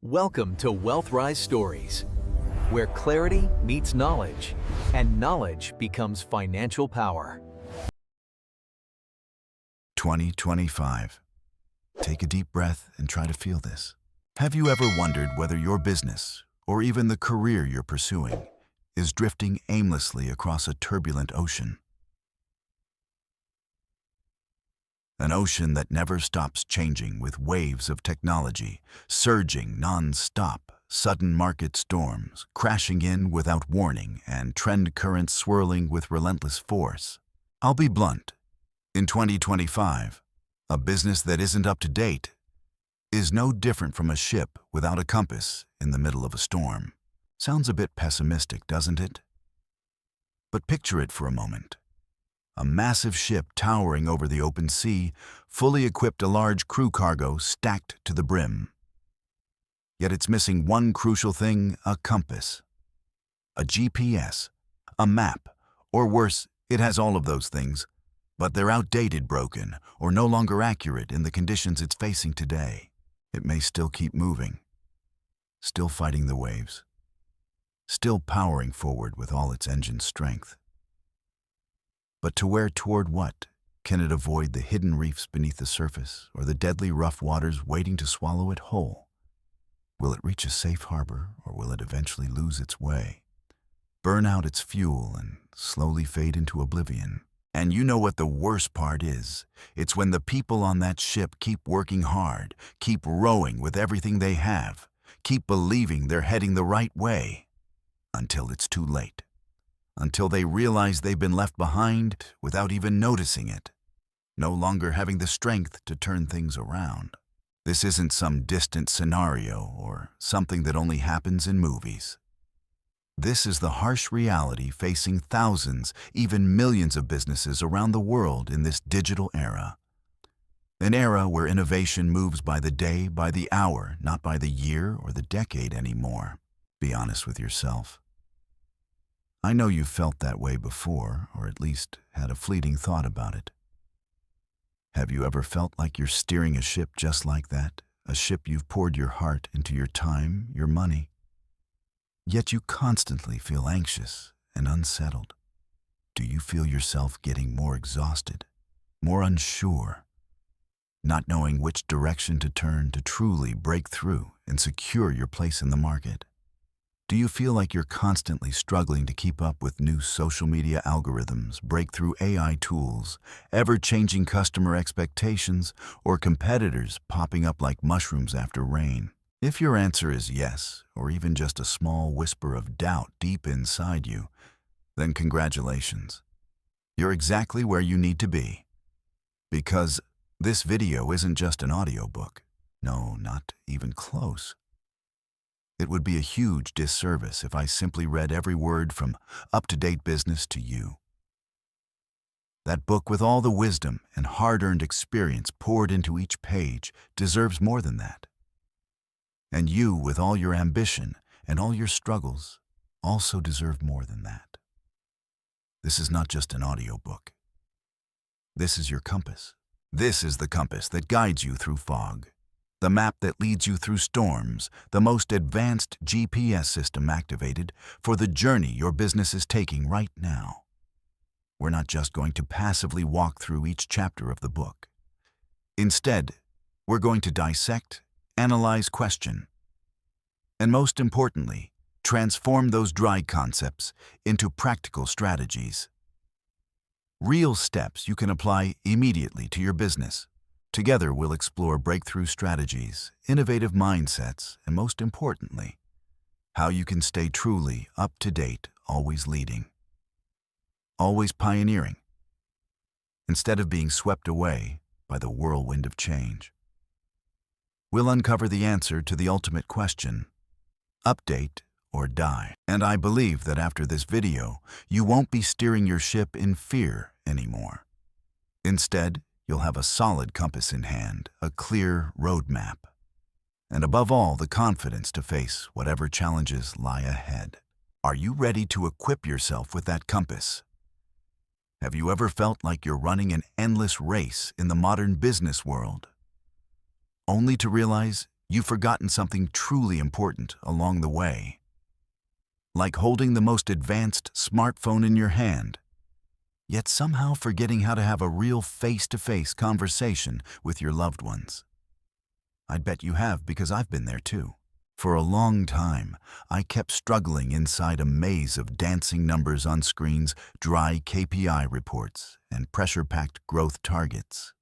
Welcome to WealthRise Stories, where clarity meets knowledge, and knowledge becomes financial power. 2025. Take a deep breath and try to feel this. Have you ever wondered whether your business, or even the career you're pursuing, is drifting aimlessly across a turbulent ocean? An ocean that never stops changing with waves of technology, surging non-stop, sudden market storms, crashing in without warning, and trend currents swirling with relentless force. I'll be blunt. In 2025, a business that isn't up to date is no different from a ship without a compass in the middle of a storm. Sounds a bit pessimistic, doesn't it? But picture it for a moment. A massive ship towering over the open sea, fully equipped, a large crew cargo stacked to the brim. Yet it's missing one crucial thing: a compass, a GPS, a map, or worse, it has all of those things, but they're outdated, broken, or no longer accurate in the conditions it's facing today. It may still keep moving, still fighting the waves, still powering forward with all its engine strength. But toward what? Can it avoid the hidden reefs beneath the surface, or the deadly rough waters waiting to swallow it whole? Will it reach a safe harbor, or will it eventually lose its way, burn out its fuel, and slowly fade into oblivion? And you know what the worst part is? It's when the people on that ship keep working hard, keep rowing with everything they have, keep believing they're heading the right way, until it's too late. Until they realize they've been left behind without even noticing it, no longer having the strength to turn things around. This isn't some distant scenario or something that only happens in movies. This is the harsh reality facing thousands, even millions of businesses around the world in this digital era. An era where innovation moves by the day, by the hour, not by the year or the decade anymore. Be honest with yourself. I know you've felt that way before, or at least had a fleeting thought about it. Have you ever felt like you're steering a ship just like that? A ship you've poured your heart into, your time, your money. Yet you constantly feel anxious and unsettled. Do you feel yourself getting more exhausted, more unsure, not knowing which direction to turn to truly break through and secure your place in the market? Do you feel like you're constantly struggling to keep up with new social media algorithms, breakthrough AI tools, ever-changing customer expectations, or competitors popping up like mushrooms after rain? If your answer is yes, or even just a small whisper of doubt deep inside you, then congratulations. You're exactly where you need to be. Because this video isn't just an audiobook. No, not even close. It would be a huge disservice if I simply read every word from Up-to-Date Business to you. That book, with all the wisdom and hard-earned experience poured into each page, deserves more than that. And you, with all your ambition and all your struggles, also deserve more than that. This is not just an audiobook. This is your compass. This is the compass that guides you through fog. The map that leads you through storms, the most advanced GPS system activated for the journey your business is taking right now. We're not just going to passively walk through each chapter of the book. Instead, we're going to dissect, analyze, question, and most importantly, transform those dry concepts into practical strategies. Real steps you can apply immediately to your business. Together, we'll explore breakthrough strategies, innovative mindsets, and most importantly, how you can stay truly up to date, always leading, always pioneering, instead of being swept away by the whirlwind of change. We'll uncover the answer to the ultimate question: update or die. And I believe that after this video, you won't be steering your ship in fear anymore. Instead, you'll have a solid compass in hand, a clear roadmap, and above all, the confidence to face whatever challenges lie ahead. Are you ready to equip yourself with that compass? Have you ever felt like you're running an endless race in the modern business world, only to realize you've forgotten something truly important along the way. Like holding the most advanced smartphone in your hand, yet somehow forgetting how to have a real face-to-face conversation with your loved ones. I'd bet you have, because I've been there too. For a long time, I kept struggling inside a maze of dancing numbers on screens, dry KPI reports, and pressure-packed growth targets.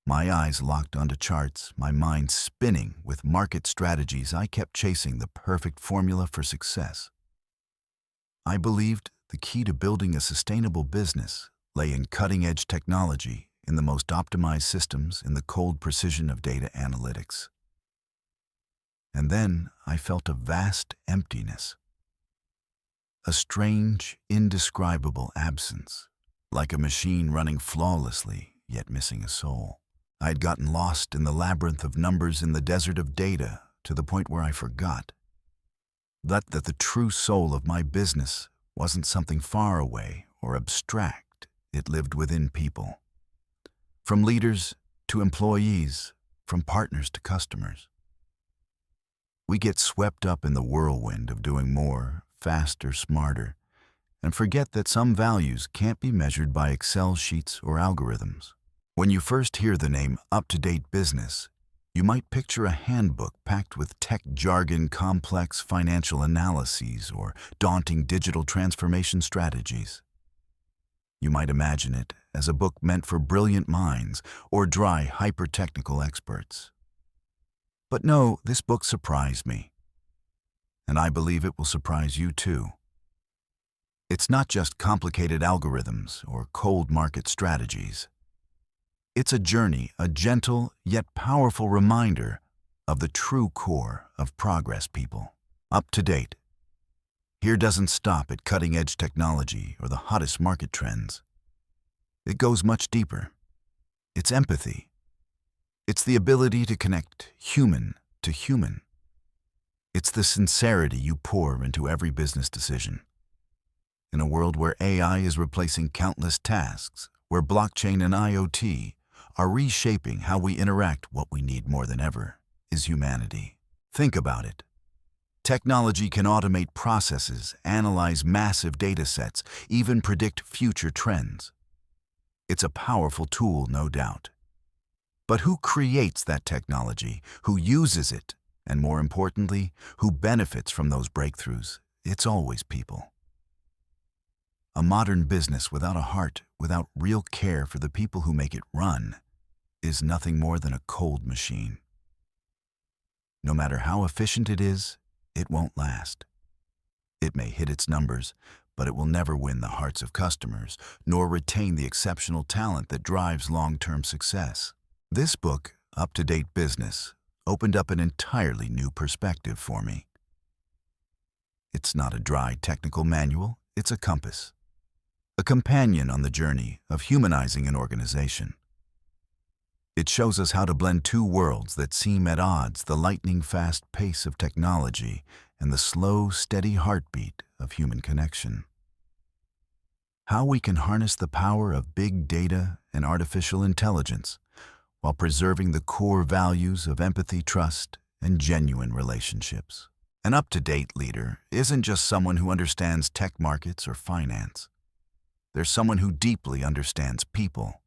My eyes locked onto charts, my mind spinning with market strategies. I kept chasing the perfect formula for success. I believed the key to building a sustainable business lay in cutting-edge technology, in the most optimized systems, in the cold precision of data analytics. And then I felt a vast emptiness, a strange, indescribable absence, like a machine running flawlessly, yet missing a soul. I had gotten lost in the labyrinth of numbers in the desert of data, to the point where I forgot that the true soul of my business wasn't something far away or abstract. It lived within people. From leaders to employees, from partners to customers. We get swept up in the whirlwind of doing more, faster, smarter, and forget that some values can't be measured by Excel sheets or algorithms. When you first hear the name Up To Date Business, you might picture a handbook packed with tech jargon, complex financial analyses, or daunting digital transformation strategies. You might imagine it as a book meant for brilliant minds or dry, hyper-technical experts. But no, this book surprised me, and I believe it will surprise you too. It's not just complicated algorithms or cold market strategies. It's a journey, a gentle yet powerful reminder of the true core of progress people. Up to date. Here doesn't stop at cutting-edge technology or the hottest market trends. It goes much deeper. It's empathy. It's the ability to connect human to human. It's the sincerity you pour into every business decision. In a world where AI is replacing countless tasks, where blockchain and IoT are reshaping how we interact, what we need more than ever is humanity. Think about it. Technology can automate processes, analyze massive data sets, even predict future trends. It's a powerful tool, no doubt. But who creates that technology? Who uses it? And more importantly, who benefits from those breakthroughs? It's always people. A modern business without a heart, without real care for the people who make it run, is nothing more than a cold machine. No matter how efficient it is, it won't last. It may hit its numbers, but it will never win the hearts of customers, nor retain the exceptional talent that drives long-term success. This book, Up to Date Business, opened up an entirely new perspective for me. It's not a dry technical manual, it's a compass. A companion on the journey of humanizing an organization. It shows us how to blend two worlds that seem at odds, the lightning-fast pace of technology and the slow, steady heartbeat of human connection. How we can harness the power of big data and artificial intelligence while preserving the core values of empathy, trust, and genuine relationships. An up-to-date leader isn't just someone who understands tech markets or finance. They're someone who deeply understands people.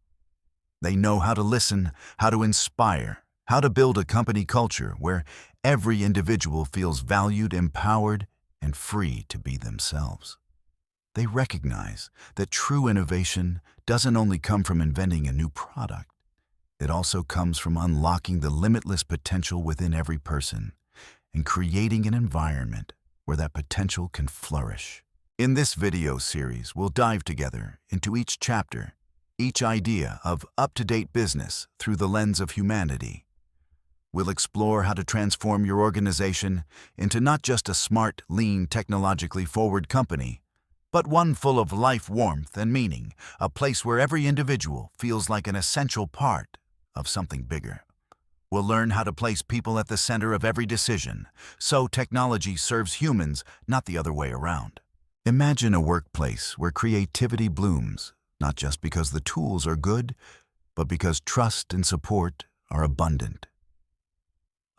They know how to listen, how to inspire, how to build a company culture where every individual feels valued, empowered, and free to be themselves. They recognize that true innovation doesn't only come from inventing a new product. It also comes from unlocking the limitless potential within every person and creating an environment where that potential can flourish. In this video series, we'll dive together into each chapter, each idea of up-to-date business through the lens of humanity. We'll explore how to transform your organization into not just a smart, lean, technologically forward company, but one full of life, warmth, and meaning, a place where every individual feels like an essential part of something bigger. We'll learn how to place people at the center of every decision, so technology serves humans, not the other way around. Imagine a workplace where creativity blooms, not just because the tools are good, but because trust and support are abundant.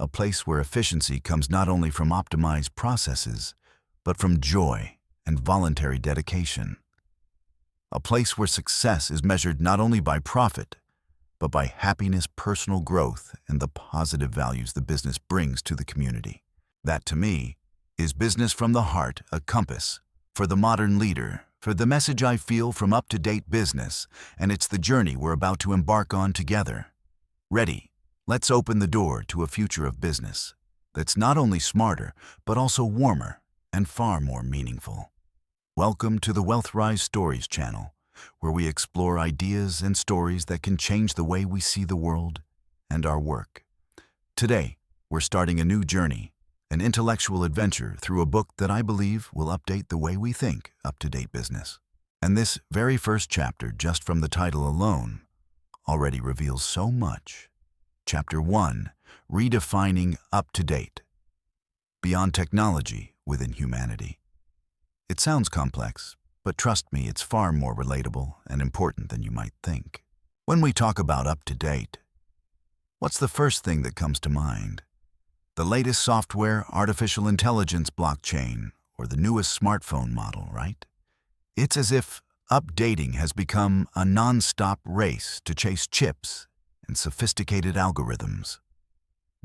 A place where efficiency comes not only from optimized processes, but from joy and voluntary dedication. A place where success is measured not only by profit, but by happiness, personal growth, and the positive values the business brings to the community. That, to me, is business from the heart, a compass for the modern leader, for the message I feel from up-to-date business, and it's the journey we're about to embark on together. Ready? Let's open the door to a future of business that's not only smarter, but also warmer and far more meaningful. Welcome to the WealthRise Stories channel, where we explore ideas and stories that can change the way we see the world and our work. Today, we're starting a new journey, an intellectual adventure through a book that I believe will update the way we think up-to-date business. And this very first chapter, just from the title alone, already reveals so much. Chapter 1, Redefining Up To Date. Beyond technology within humanity. It sounds complex, but trust me, it's far more relatable and important than you might think. When we talk about up to date, what's the first thing that comes to mind? The latest software, artificial intelligence, blockchain, or the newest smartphone model, right? It's as if updating has become a non-stop race to chase chips and sophisticated algorithms.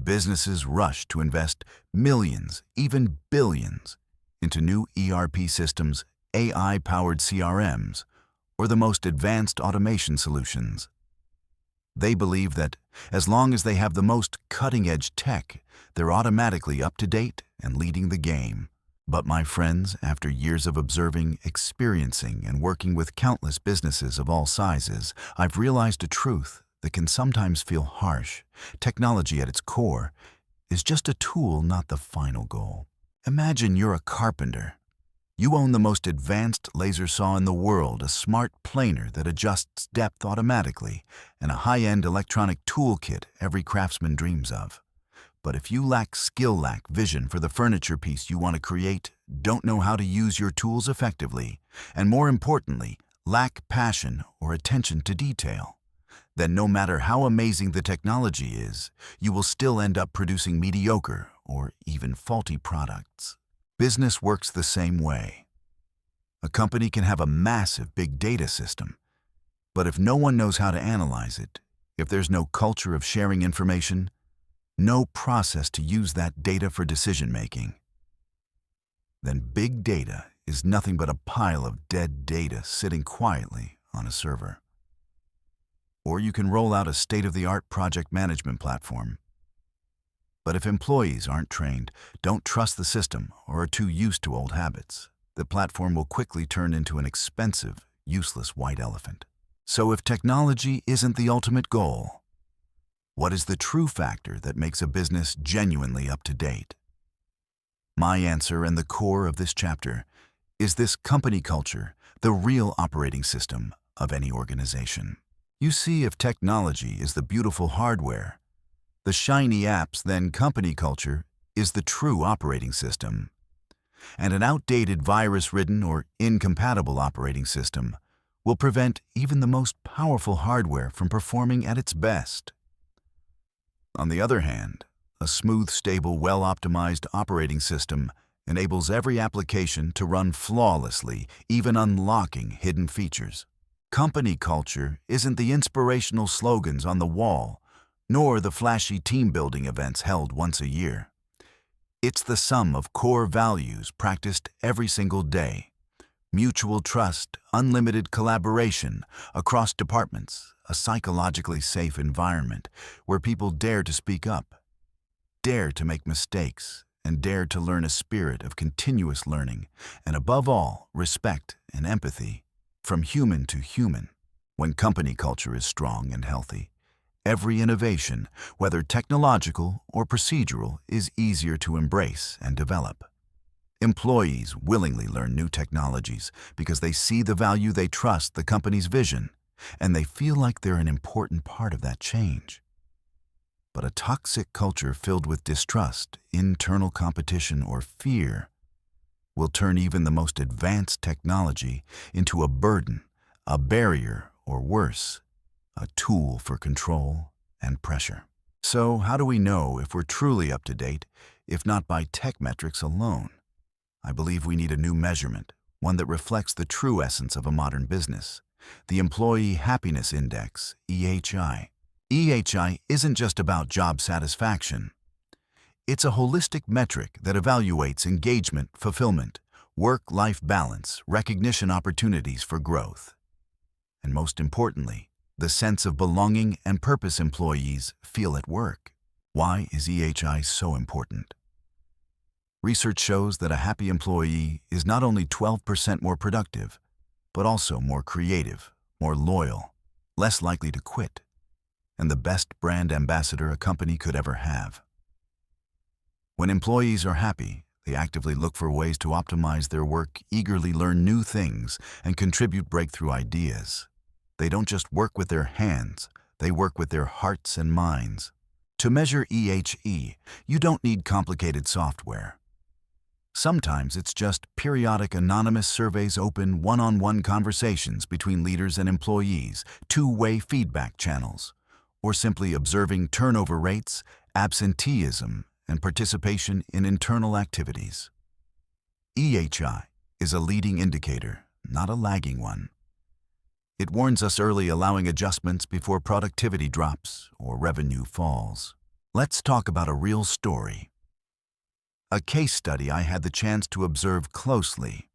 Businesses rush to invest millions, even billions, into new ERP systems, AI-powered CRMs, or the most advanced automation solutions. They believe that as long as they have the most cutting-edge tech, they're automatically up to date and leading the game. But my friends, after years of observing, experiencing, and working with countless businesses of all sizes, I've realized a truth that can sometimes feel harsh. Technology at its core is just a tool, not the final goal. Imagine you're a carpenter. You own the most advanced laser saw in the world, a smart planer that adjusts depth automatically, and a high-end electronic toolkit every craftsman dreams of. But if you lack vision for the furniture piece you want to create, don't know how to use your tools effectively, and more importantly, lack passion or attention to detail, then no matter how amazing the technology is, you will still end up producing mediocre or even faulty products. Business works the same way. A company can have a massive big data system, but if no one knows how to analyze it, if there's no culture of sharing information, no process to use that data for decision-making, then big data is nothing but a pile of dead data sitting quietly on a server. Or you can roll out a state-of-the-art project management platform. But if employees aren't trained, don't trust the system, or are too used to old habits, the platform will quickly turn into an expensive, useless white elephant. So if technology isn't the ultimate goal, what is the true factor that makes a business genuinely up to date? My answer and the core of this chapter is this: company culture, the real operating system of any organization. You see, if technology is the beautiful hardware, the shiny apps, then company culture is the true operating system. And an outdated, virus-ridden, or incompatible operating system will prevent even the most powerful hardware from performing at its best. On the other hand, a smooth, stable, well-optimized operating system enables every application to run flawlessly, even unlocking hidden features. Company culture isn't the inspirational slogans on the wall, nor the flashy team-building events held once a year. It's the sum of core values practiced every single day: mutual trust, unlimited collaboration across departments, a psychologically safe environment where people dare to speak up, dare to make mistakes, and dare to learn, a spirit of continuous learning, and above all, respect and empathy from human to human. When company culture is strong and healthy, every innovation, whether technological or procedural, is easier to embrace and develop. Employees willingly learn new technologies because they see the value, they trust the company's vision, and they feel like they're an important part of that change. But a toxic culture filled with distrust, internal competition, or fear will turn even the most advanced technology into a burden, a barrier, or worse, a tool for control and pressure. So, how do we know if we're truly up to date, if not by tech metrics alone? I believe we need a new measurement, one that reflects the true essence of a modern business: the Employee Happiness Index, EHI. EHI isn't just about job satisfaction. It's a holistic metric that evaluates engagement, fulfillment, work-life balance, recognition opportunities for growth, and most importantly, the sense of belonging and purpose employees feel at work. Why is EHI so important? Research shows that a happy employee is not only 12% more productive, but also more creative, more loyal, less likely to quit, and the best brand ambassador a company could ever have. When employees are happy, they actively look for ways to optimize their work, eagerly learn new things, and contribute breakthrough ideas. They don't just work with their hands, they work with their hearts and minds. To measure EHE, you don't need complicated software. Sometimes it's just periodic anonymous surveys, open one-on-one conversations between leaders and employees, two-way feedback channels, or simply observing turnover rates, absenteeism, and participation in internal activities. EHI is a leading indicator, not a lagging one. It warns us early, allowing adjustments before productivity drops or revenue falls. Let's talk about a real story. A case study I had the chance to observe closely.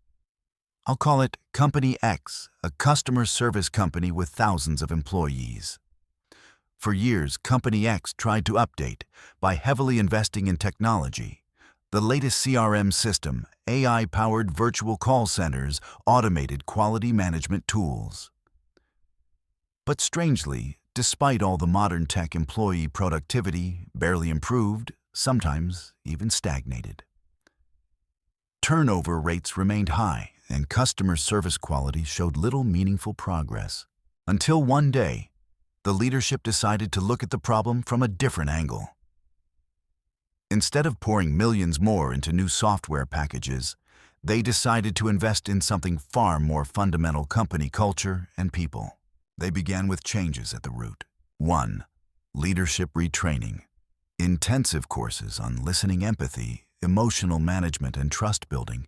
I'll call it Company X, a customer service company with thousands of employees. For years, Company X tried to update by heavily investing in technology. The latest CRM system, AI-powered virtual call centers, automated quality management tools. But strangely, despite all the modern tech, employee productivity barely improved, sometimes even stagnated. Turnover rates remained high, and customer service quality showed little meaningful progress. Until one day, the leadership decided to look at the problem from a different angle. Instead of pouring millions more into new software packages, they decided to invest in something far more fundamental: company culture and people. They began with changes at the root. 1. Leadership retraining. Intensive courses on listening, empathy, emotional management, and trust building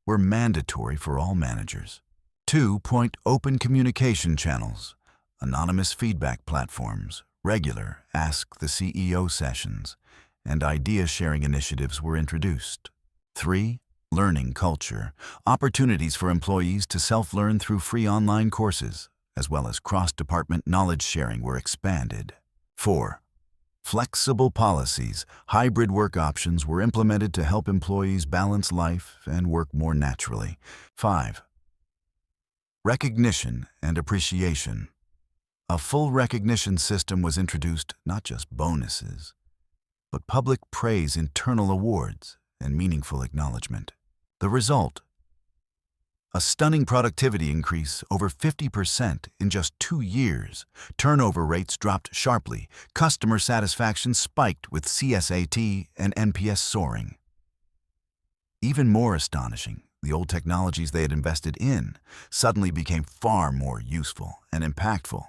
were mandatory for all managers. 2. Open communication channels, anonymous feedback platforms, regular Ask the CEO sessions, and idea-sharing initiatives were introduced. 3. Learning culture. Opportunities for employees to self-learn through free online courses, as well as cross-department knowledge sharing, were expanded. 4. Flexible policies. Hybrid work options were implemented to help employees balance life and work more naturally. 5. Recognition and appreciation. A full recognition system was introduced, not just bonuses, but public praise, internal awards, and meaningful acknowledgement. The result: a stunning productivity increase, over 50% in just 2 years. Turnover rates dropped sharply. Customer satisfaction spiked, with CSAT and NPS soaring. Even more astonishing, the old technologies they had invested in suddenly became far more useful and impactful,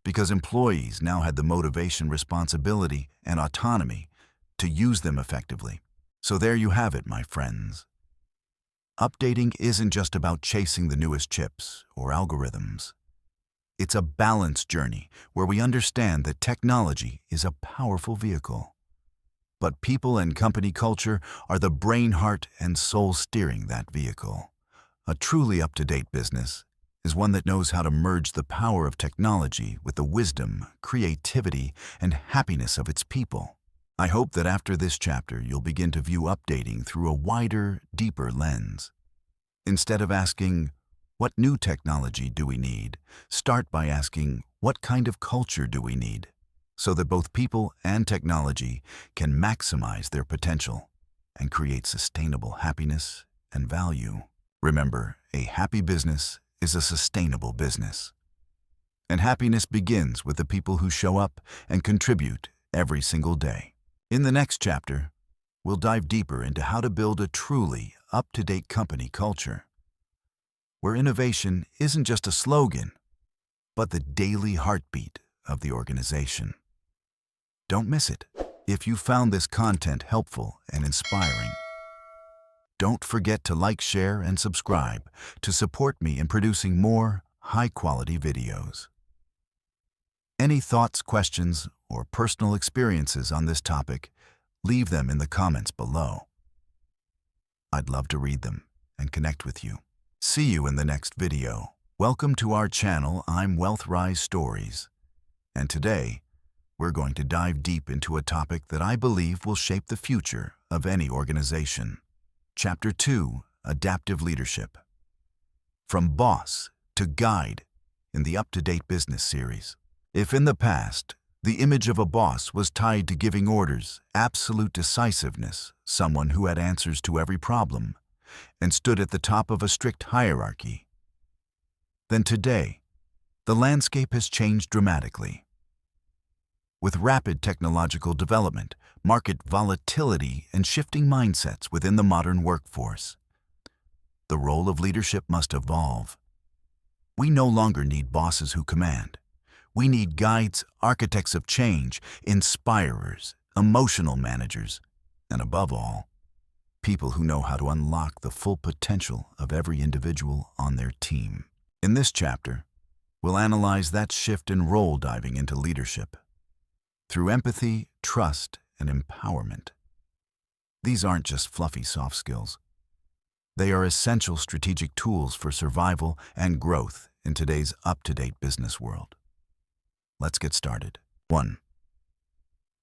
because employees now had the motivation, responsibility, and autonomy to use them effectively. So there you have it, my friends. Updating isn't just about chasing the newest chips or algorithms. It's a balanced journey where we understand that technology is a powerful vehicle, but people and company culture are the brain, heart, and soul steering that vehicle. A truly up-to-date business is one that knows how to merge the power of technology with the wisdom, creativity, and happiness of its people. I hope that after this chapter, you'll begin to view updating through a wider, deeper lens. Instead of asking, what new technology do we need? Start by asking, what kind of culture do we need? So that both people and technology can maximize their potential and create sustainable happiness and value. Remember, a happy business is a sustainable business. And happiness begins with the people who show up and contribute every single day. In the next chapter, we'll dive deeper into how to build a truly up-to-date company culture, where innovation isn't just a slogan, but the daily heartbeat of the organization. Don't miss it. If you found this content helpful and inspiring, don't forget to like, share, and subscribe to support me in producing more high-quality videos. Any thoughts, questions, or personal experiences on this topic, leave them in the comments below. I'd love to read them and connect with you. See you in the next video. Welcome to our channel. I'm WealthRise Stories, and today we're going to dive deep into a topic that I believe will shape the future of any organization. Chapter 2: Adaptive Leadership. From Boss to Guide in the Up to Date Business series. If in the past, the image of a boss was tied to giving orders, absolute decisiveness, someone who had answers to every problem, and stood at the top of a strict hierarchy, then today, the landscape has changed dramatically. With rapid technological development, market volatility, and shifting mindsets within the modern workforce, the role of leadership must evolve. We no longer need bosses who command. We need guides, architects of change, inspirers, emotional managers, and above all, people who know how to unlock the full potential of every individual on their team. In this chapter, we'll analyze that shift in role diving into leadership through empathy, trust, and empowerment. These aren't just fluffy soft skills. They are essential strategic tools for survival and growth in today's up-to-date business world. Let's get started. 1.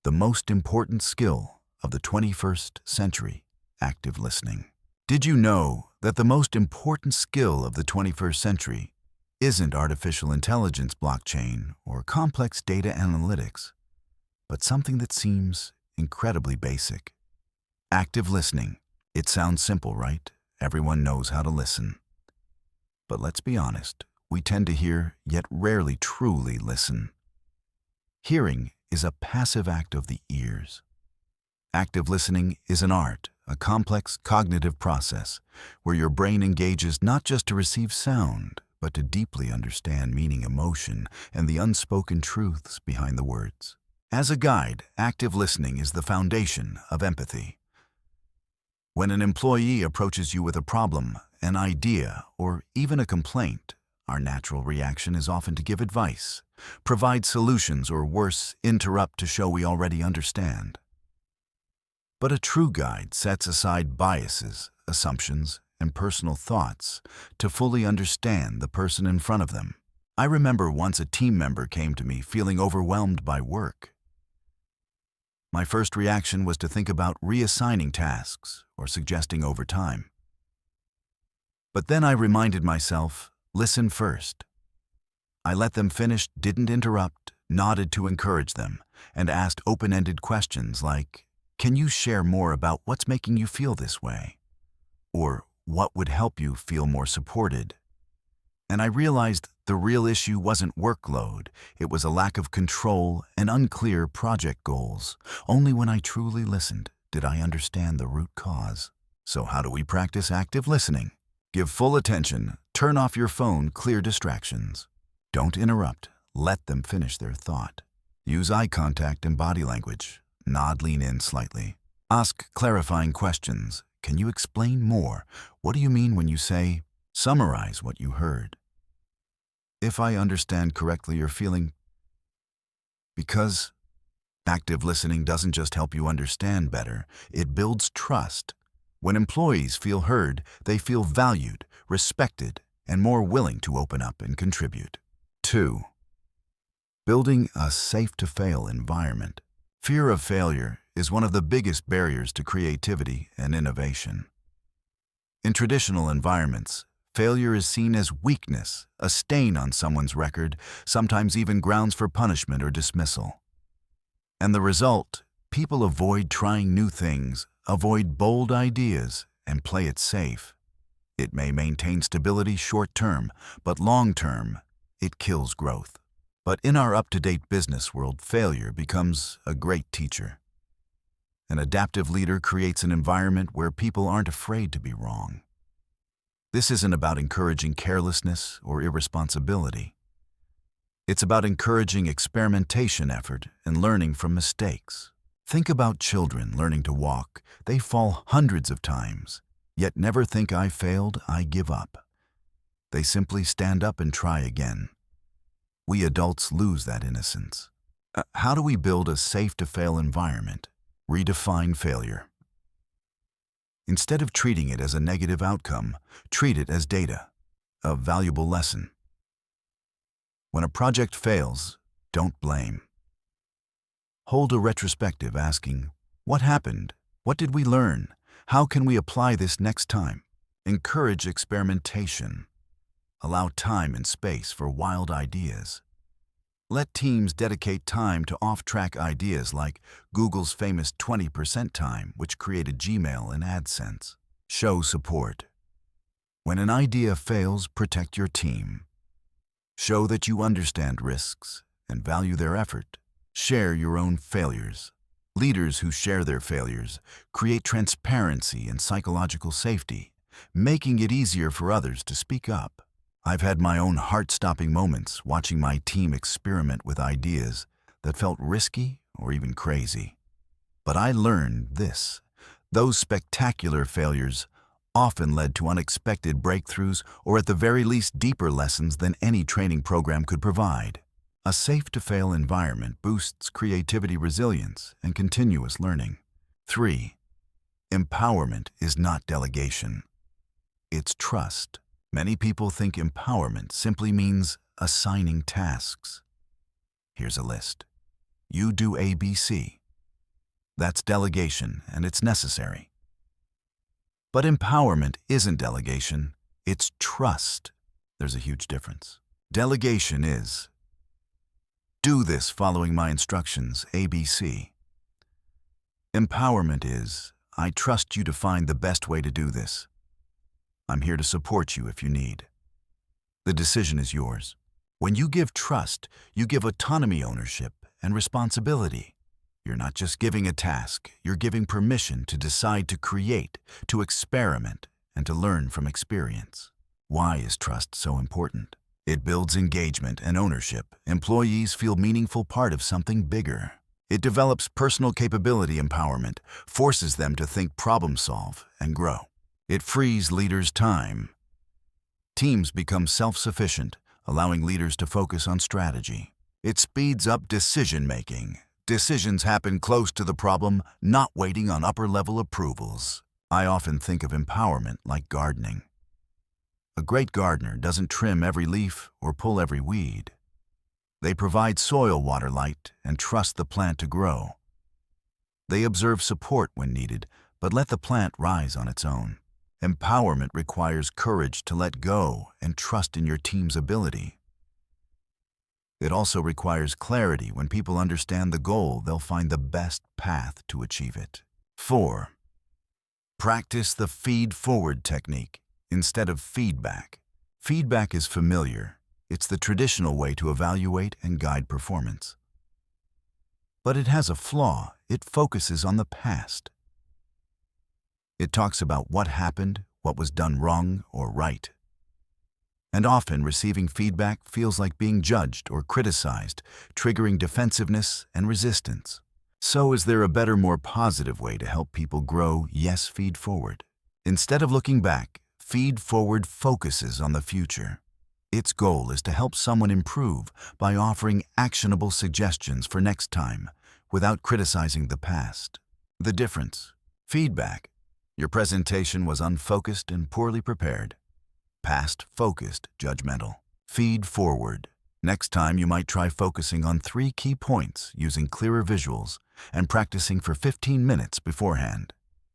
The most important skill of the 21st century: active listening. Did you know that the most important skill of the 21st century isn't artificial intelligence, blockchain, or complex data analytics, but something that seems incredibly basic? Active listening. It sounds simple, right? Everyone knows how to listen. But let's be honest, we tend to hear, yet rarely truly listen. Hearing is a passive act of the ears. Active listening is an art, a complex cognitive process where your brain engages not just to receive sound, but to deeply understand meaning, emotion, and the unspoken truths behind the words. As a guide, active listening is the foundation of empathy. When an employee approaches you with a problem, an idea, or even a complaint, our natural reaction is often to give advice, provide solutions, or worse, interrupt to show we already understand. But a true guide sets aside biases, assumptions, and personal thoughts to fully understand the person in front of them. I remember once a team member came to me feeling overwhelmed by work. My first reaction was to think about reassigning tasks or suggesting overtime. But then I reminded myself, listen first. I let them finish, didn't interrupt, nodded to encourage them, and asked open-ended questions like, "Can you share more about what's making you feel this way?" Or, "What would help you feel more supported?" And I realized the real issue wasn't workload, it was a lack of control and unclear project goals. Only when I truly listened did I understand the root cause. So how do we practice active listening? Give full attention, turn off your phone, clear distractions. Don't interrupt, let them finish their thought. Use eye contact and body language. Nod, lean in slightly. Ask clarifying questions. Can you explain more? What do you mean when you say, summarize what you heard? If I understand correctly, you're feeling... Because active listening doesn't just help you understand better, it builds trust. When employees feel heard, they feel valued, respected, and more willing to open up and contribute. 2. Building a safe-to-fail environment. Fear of failure is one of the biggest barriers to creativity and innovation. In traditional environments, failure is seen as weakness, a stain on someone's record, sometimes even grounds for punishment or dismissal. And the result, people avoid trying new things, avoid bold ideas, and play it safe. It may maintain stability short-term, but long-term, it kills growth. But in our up-to-date business world, failure becomes a great teacher. An adaptive leader creates an environment where people aren't afraid to be wrong. This isn't about encouraging carelessness or irresponsibility. It's about encouraging experimentation effort and learning from mistakes. Think about children learning to walk. They fall hundreds of times, yet never think I failed, I give up. They simply stand up and try again. We adults lose that innocence. How do we build a safe-to-fail environment? Redefine failure. Instead of treating it as a negative outcome, treat it as data, a valuable lesson. When a project fails, don't blame. Hold a retrospective asking, what happened? What did we learn? How can we apply this next time? Encourage experimentation. Allow time and space for wild ideas. Let teams dedicate time to off-track ideas like Google's famous 20% time, which created Gmail and AdSense. Show support. When an idea fails, protect your team. Show that you understand risks and value their effort. Share your own failures. Leaders who share their failures create transparency and psychological safety, making it easier for others to speak up. I've had my own heart-stopping moments watching my team experiment with ideas that felt risky or even crazy. But I learned this. Those spectacular failures often led to unexpected breakthroughs or at the very least deeper lessons than any training program could provide. A safe-to-fail environment boosts creativity, resilience, and continuous learning. 3. Empowerment is not delegation. It's trust. Many people think empowerment simply means assigning tasks. Here's a list. You do A, B, C. That's delegation, and it's necessary. But empowerment isn't delegation, it's trust. There's a huge difference. Delegation is, do this following my instructions, A, B, C. Empowerment is, I trust you to find the best way to do this. I'm here to support you if you need. The decision is yours. When you give trust, you give autonomy, ownership, and responsibility. You're not just giving a task, you're giving permission to decide, to create, to experiment, and to learn from experience. Why is trust so important? It builds engagement and ownership. Employees feel meaningful part of something bigger. It develops personal capability empowerment, forces them to think, problem solve, and grow. It frees leaders time. Teams become self-sufficient, allowing leaders to focus on strategy. It speeds up decision-making. Decisions happen close to the problem, not waiting on upper-level approvals. I often think of empowerment like gardening. A great gardener doesn't trim every leaf or pull every weed. They provide soil, water, light, and trust the plant to grow. They observe support when needed, but let the plant rise on its own. Empowerment requires courage to let go and trust in your team's ability. It also requires clarity. When people understand the goal, they'll find the best path to achieve it. 4. Practice the feed-forward technique instead of feedback. Feedback is familiar. It's the traditional way to evaluate and guide performance. But it has a flaw. It focuses on the past. It talks about what happened, what was done wrong or right. And often receiving feedback feels like being judged or criticized, triggering defensiveness and resistance. So is there a better, more positive way to help people grow? Yes, feed forward. Instead of looking back, feed forward focuses on the future. Its goal is to help someone improve by offering actionable suggestions for next time without criticizing the past. The difference: feedback. Your presentation was unfocused and poorly prepared. Past, focused, judgmental. Feed forward. Next time you might try focusing on 3 key points using clearer visuals and practicing for 15 minutes beforehand.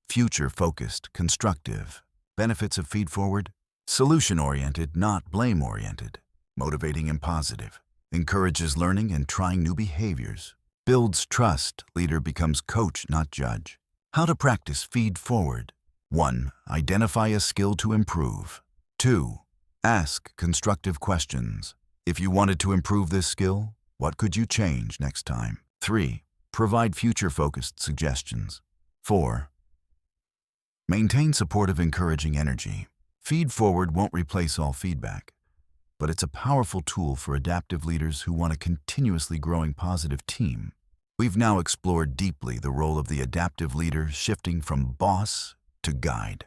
Future focused, constructive. Benefits of feed forward: solution-oriented, not blame-oriented. Motivating and positive. Encourages learning and trying new behaviors. Builds trust. Leader becomes coach, not judge. How to practice feed forward. 1. Identify a skill to improve. 2. Ask constructive questions. If you wanted to improve this skill, what could you change next time? 3. Provide future-focused suggestions. 4. Maintain supportive, encouraging energy. Feed forward won't replace all feedback, but it's a powerful tool for adaptive leaders who want a continuously growing positive team. We've now explored deeply the role of the adaptive leader, shifting from boss to guide.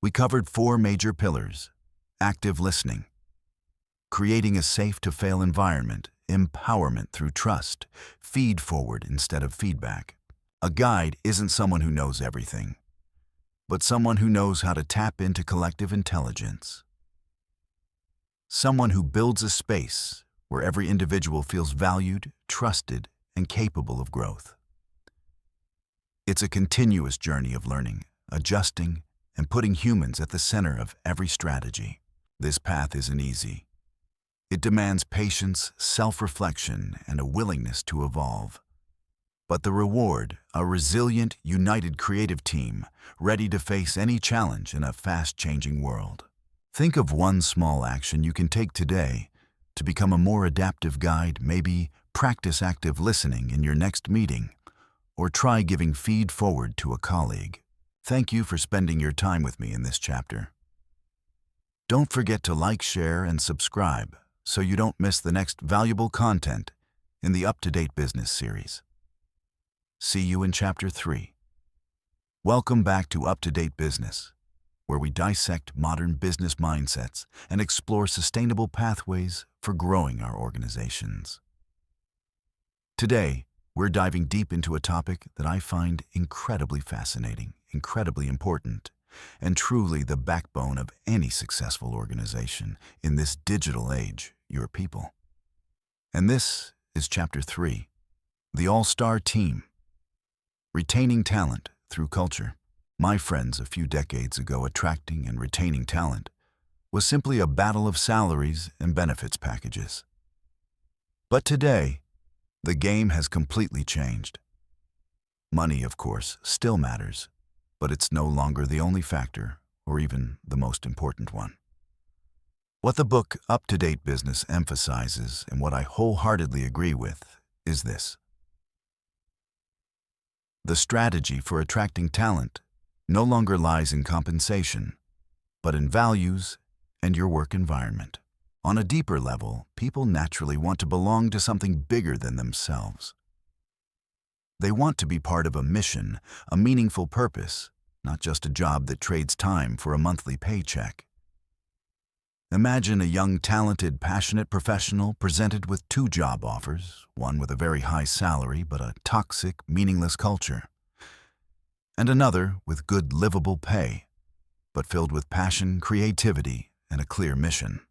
We covered 4 major pillars: active listening, creating a safe-to-fail environment, empowerment through trust, feed forward instead of feedback. A guide isn't someone who knows everything, but someone who knows how to tap into collective intelligence. Someone who builds a space where every individual feels valued, trusted, and capable of growth. It's a continuous journey of learning, adjusting, and putting humans at the center of every strategy. This path isn't easy. It demands patience, self-reflection, and a willingness to evolve. But the reward, a resilient, united creative team, ready to face any challenge in a fast-changing world. Think of one small action you can take today to become a more adaptive guide. Maybe practice active listening in your next meeting, or try giving feed forward to a colleague. Thank you for spending your time with me in this chapter. Don't forget to like, share, and subscribe so you don't miss the next valuable content in the Up to Date Business series. See you in Chapter 3. Welcome back to Up to Date Business, where we dissect modern business mindsets and explore sustainable pathways for growing our organizations. Today, we're diving deep into a topic that I find incredibly fascinating, incredibly important, and truly the backbone of any successful organization in this digital age: your people. And this is Chapter 3, the All-Star Team. Retaining talent through culture. My friends, a few decades ago, attracting and retaining talent was simply a battle of salaries and benefits packages. But today, the game has completely changed. Money, of course, still matters, but it's no longer the only factor, or even the most important one. What the book Up to Date Business emphasizes, and what I wholeheartedly agree with, is this: the strategy for attracting talent no longer lies in compensation, but in values and your work environment. On a deeper level, people naturally want to belong to something bigger than themselves. They want to be part of a mission, a meaningful purpose, not just a job that trades time for a monthly paycheck. Imagine a young, talented, passionate professional presented with 2 job offers, one with a very high salary but a toxic, meaningless culture, and another with good, livable pay, but filled with passion, creativity, and a clear mission.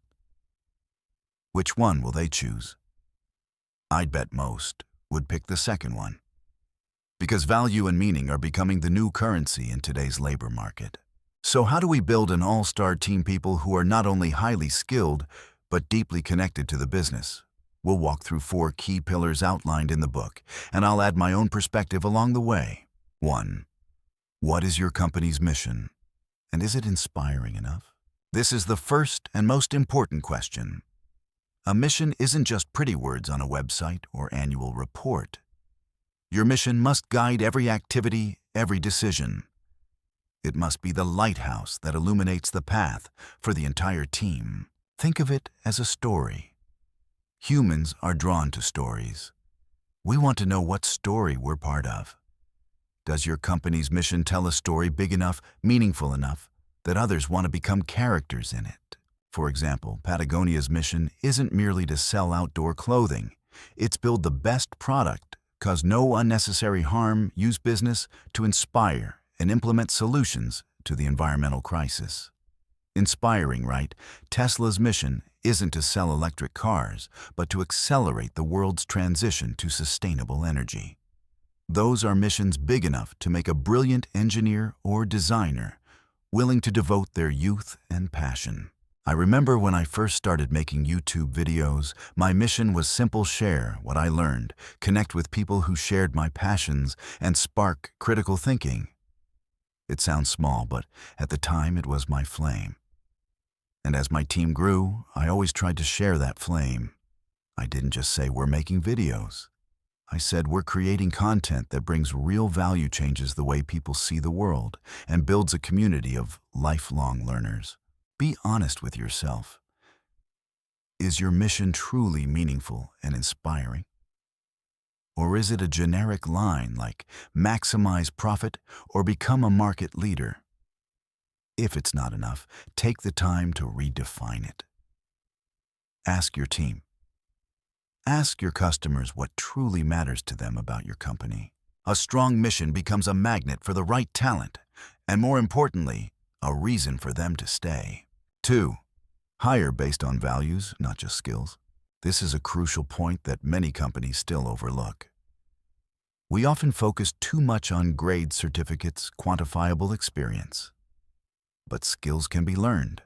Which one will they choose? I'd bet most would pick the second one, because value and meaning are becoming the new currency in today's labor market. So how do we build an all-star team, people who are not only highly skilled, but deeply connected to the business? We'll walk through 4 key pillars outlined in the book, and I'll add my own perspective along the way. 1. What is your company's mission? And is it inspiring enough? This is the first and most important question. A mission isn't just pretty words on a website or annual report. Your mission must guide every activity, every decision. It must be the lighthouse that illuminates the path for the entire team. Think of it as a story. Humans are drawn to stories. We want to know what story we're part of. Does your company's mission tell a story big enough, meaningful enough, that others want to become characters in it? For example, Patagonia's mission isn't merely to sell outdoor clothing. It's build the best product, cause no unnecessary harm, use business to inspire and implement solutions to the environmental crisis. Inspiring, right? Tesla's mission isn't to sell electric cars, but to accelerate the world's transition to sustainable energy. Those are missions big enough to make a brilliant engineer or designer willing to devote their youth and passion. I remember when I first started making YouTube videos, my mission was simple: share what I learned, connect with people who shared my passions, and spark critical thinking. It sounds small, but at the time it was my flame. And as my team grew, I always tried to share that flame. I didn't just say we're making videos. I said we're creating content that brings real value, changes the way people see the world, and builds a community of lifelong learners. Be honest with yourself. Is your mission truly meaningful and inspiring? Or is it a generic line like maximize profit or become a market leader? If it's not enough, take the time to redefine it. Ask your team. Ask your customers what truly matters to them about your company. A strong mission becomes a magnet for the right talent, and more importantly, a reason for them to stay. 2. Hire based on values, not just skills. This is a crucial point that many companies still overlook. We often focus too much on grade certificates, quantifiable experience. But skills can be learned.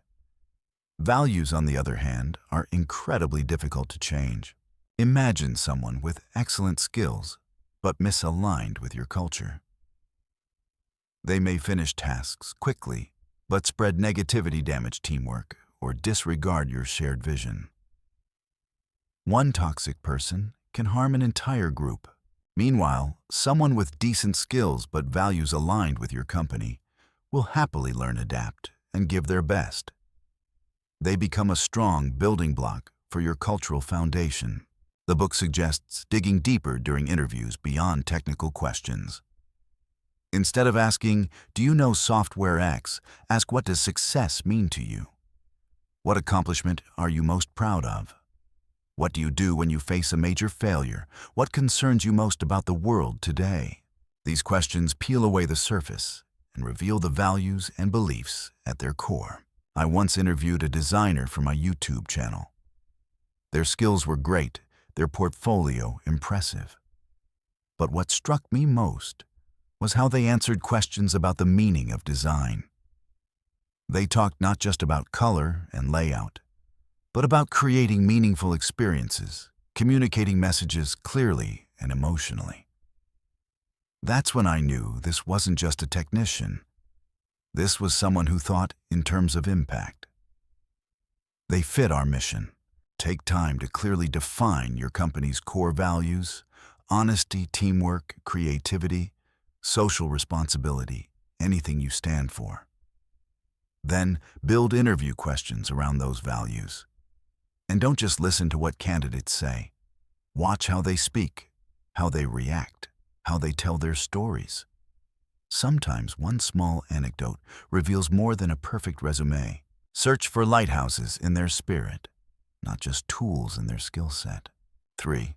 Values, on the other hand, are incredibly difficult to change. Imagine someone with excellent skills, but misaligned with your culture. They may finish tasks quickly, but spread negativity, damage teamwork, or disregard your shared vision. One toxic person can harm an entire group. Meanwhile, someone with decent skills but values aligned with your company will happily learn, adapt, and give their best. They become a strong building block for your cultural foundation. The book suggests digging deeper during interviews beyond technical questions. Instead of asking, "Do you know software X?" ask, "What does success mean to you? What accomplishment are you most proud of? What do you do when you face a major failure? What concerns you most about the world today?" These questions peel away the surface and reveal the values and beliefs at their core. I once interviewed a designer for my YouTube channel. Their skills were great, their portfolio impressive. But what struck me most was how they answered questions about the meaning of design. They talked not just about color and layout, but about creating meaningful experiences, communicating messages clearly and emotionally. That's when I knew this wasn't just a technician. This was someone who thought in terms of impact. They fit our mission. Take time to clearly define your company's core values: honesty, teamwork, creativity, social responsibility, anything you stand for. Then build interview questions around those values. And don't just listen to what candidates say. Watch how they speak, how they react, how they tell their stories. Sometimes one small anecdote reveals more than a perfect resume. Search for lighthouses in their spirit, not just tools in their skill set. 3.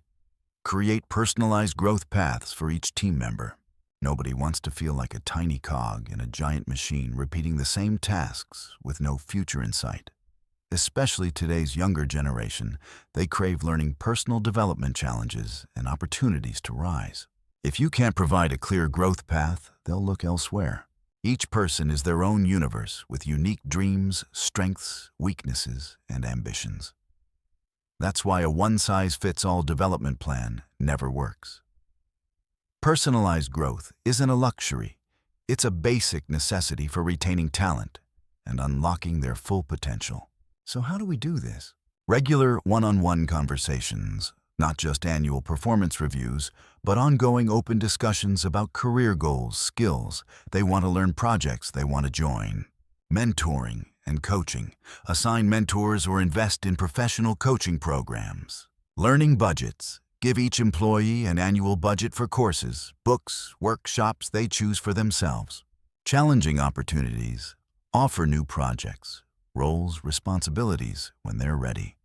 Create personalized growth paths for each team member. Nobody wants to feel like a tiny cog in a giant machine repeating the same tasks with no future in sight. Especially today's younger generation, they crave learning personal development challenges and opportunities to rise. If you can't provide a clear growth path, they'll look elsewhere. Each person is their own universe with unique dreams, strengths, weaknesses, and ambitions. That's why a one-size-fits-all development plan never works. Personalized growth isn't a luxury. It's a basic necessity for retaining talent and unlocking their full potential. So how do we do this? Regular one-on-one conversations, not just annual performance reviews, but ongoing open discussions about career goals, skills they want to learn, projects they want to join. Mentoring and coaching. Assign mentors or invest in professional coaching programs. Learning budgets. Give each employee an annual budget for courses, books, workshops they choose for themselves. Challenging opportunities. Offer new projects, roles, responsibilities when they're ready.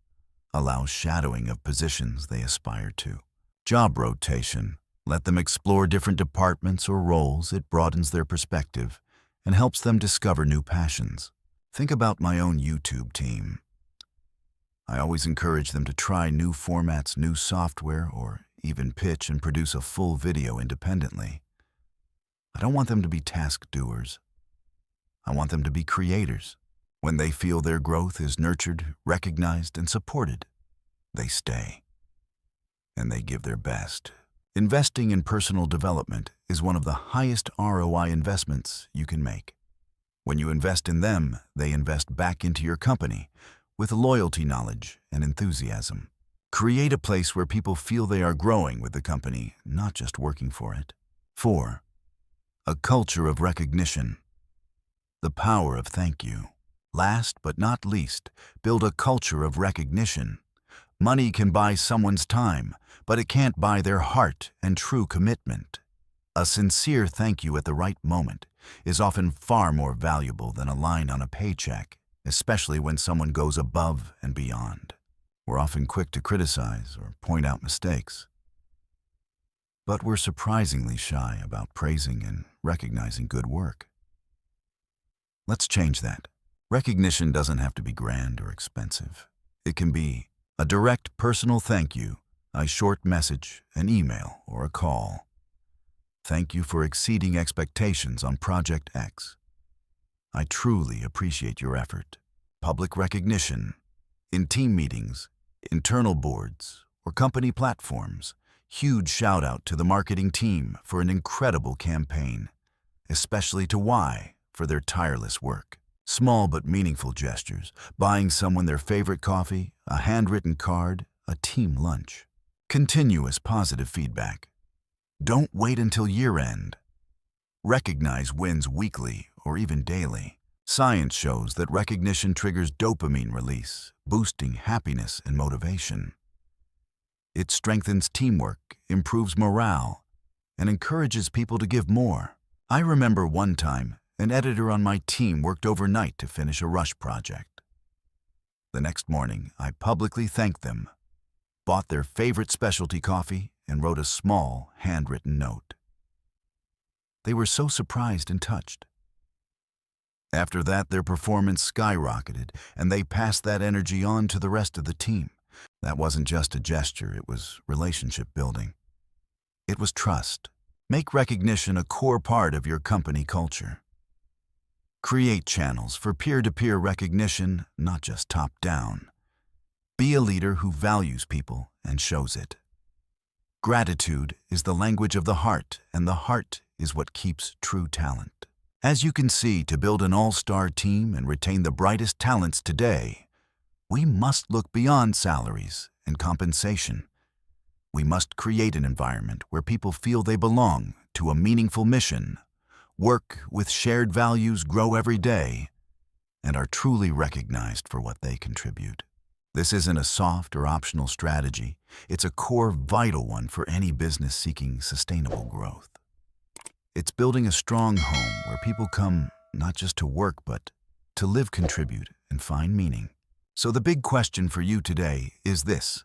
Allow shadowing of positions they aspire to. Job rotation. Let them explore different departments or roles. It broadens their perspective and helps them discover new passions. Think about my own YouTube team. I always encourage them to try new formats, new software, or even pitch and produce a full video independently. I don't want them to be task doers. I want them to be creators. When they feel their growth is nurtured, recognized, and supported, they stay. And they give their best. Investing in personal development is one of the highest ROI investments you can make. When you invest in them, they invest back into your company with loyalty, knowledge, and enthusiasm. Create a place where people feel they are growing with the company, not just working for it. 4. A culture of recognition. The power of thank you. Last but not least, build a culture of recognition. Money can buy someone's time, but it can't buy their heart and true commitment. A sincere thank you at the right moment is often far more valuable than a line on a paycheck, especially when someone goes above and beyond. We're often quick to criticize or point out mistakes, but we're surprisingly shy about praising and recognizing good work. Let's change that. Recognition doesn't have to be grand or expensive. It can be a direct personal thank you, a short message, an email, or a call. Thank you for exceeding expectations on Project X. I truly appreciate your effort. Public recognition. In team meetings, internal boards, or company platforms, huge shout out to the marketing team for an incredible campaign, especially to Y for their tireless work. Small but meaningful gestures, buying someone their favorite coffee, a handwritten card, a team lunch. Continuous positive feedback. Don't wait until year-end. Recognize wins weekly or even daily. Science shows that recognition triggers dopamine release, boosting happiness and motivation. It strengthens teamwork, improves morale, and encourages people to give more. I remember one time, an editor on my team worked overnight to finish a rush project. The next morning, I publicly thanked them, bought their favorite specialty coffee, and wrote a small, handwritten note. They were so surprised and touched. After that, their performance skyrocketed, and they passed that energy on to the rest of the team. That wasn't just a gesture, it was relationship building. It was trust. Make recognition a core part of your company culture. Create channels for peer-to-peer recognition, not just top-down. Be a leader who values people and shows it. Gratitude is the language of the heart, and the heart is what keeps true talent. As you can see, to build an all-star team and retain the brightest talents today, we must look beyond salaries and compensation. We must create an environment where people feel they belong to a meaningful mission, work with shared values, grow every day, and are truly recognized for what they contribute. This isn't a soft or optional strategy. It's a core, vital one for any business seeking sustainable growth. It's building a strong home where people come not just to work, but to live, contribute, and find meaning. So the big question for you today is this: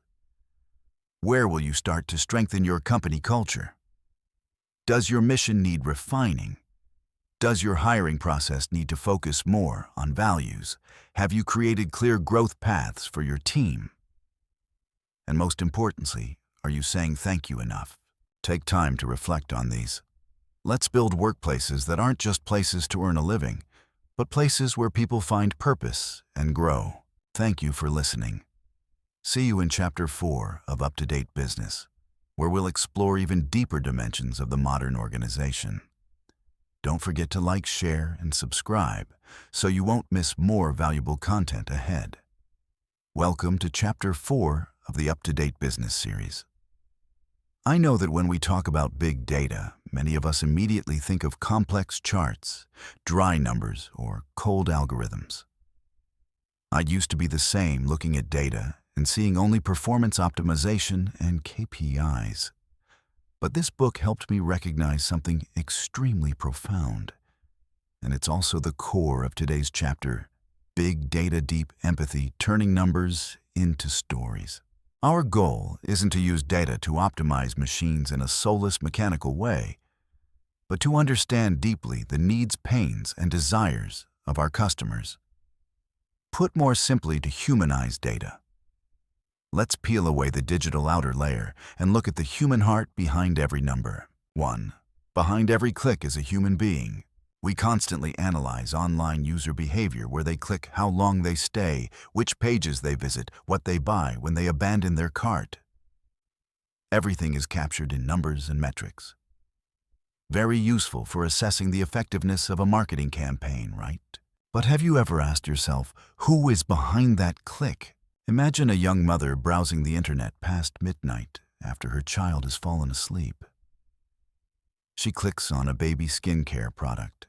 where will you start to strengthen your company culture? Does your mission need refining? Does your hiring process need to focus more on values? Have you created clear growth paths for your team? And most importantly, are you saying thank you enough? Take time to reflect on these. Let's build workplaces that aren't just places to earn a living, but places where people find purpose and grow. Thank you for listening. See you in Chapter 4 of Up to Date Business, where we'll explore even deeper dimensions of the modern organization. Don't forget to like, share, and subscribe so you won't miss more valuable content ahead. Welcome to Chapter 4 of the Up to Date Business series. I know that when we talk about big data, many of us immediately think of complex charts, dry numbers, or cold algorithms. I used to be the same, looking at data and seeing only performance optimization and KPIs. But this book helped me recognize something extremely profound. And it's also the core of today's chapter: big data, deep empathy, turning numbers into stories. Our goal isn't to use data to optimize machines in a soulless, mechanical way, but to understand deeply the needs, pains, and desires of our customers. Put more simply, to humanize data. Let's peel away the digital outer layer and look at the human heart behind every number. 1. Behind every click is a human being. We constantly analyze online user behavior: where they click, how long they stay, which pages they visit, what they buy when they abandon their cart. Everything is captured in numbers and metrics. Very useful for assessing the effectiveness of a marketing campaign, right? But have you ever asked yourself, who is behind that click? Imagine a young mother browsing the internet past midnight after her child has fallen asleep. She clicks on a baby skincare product.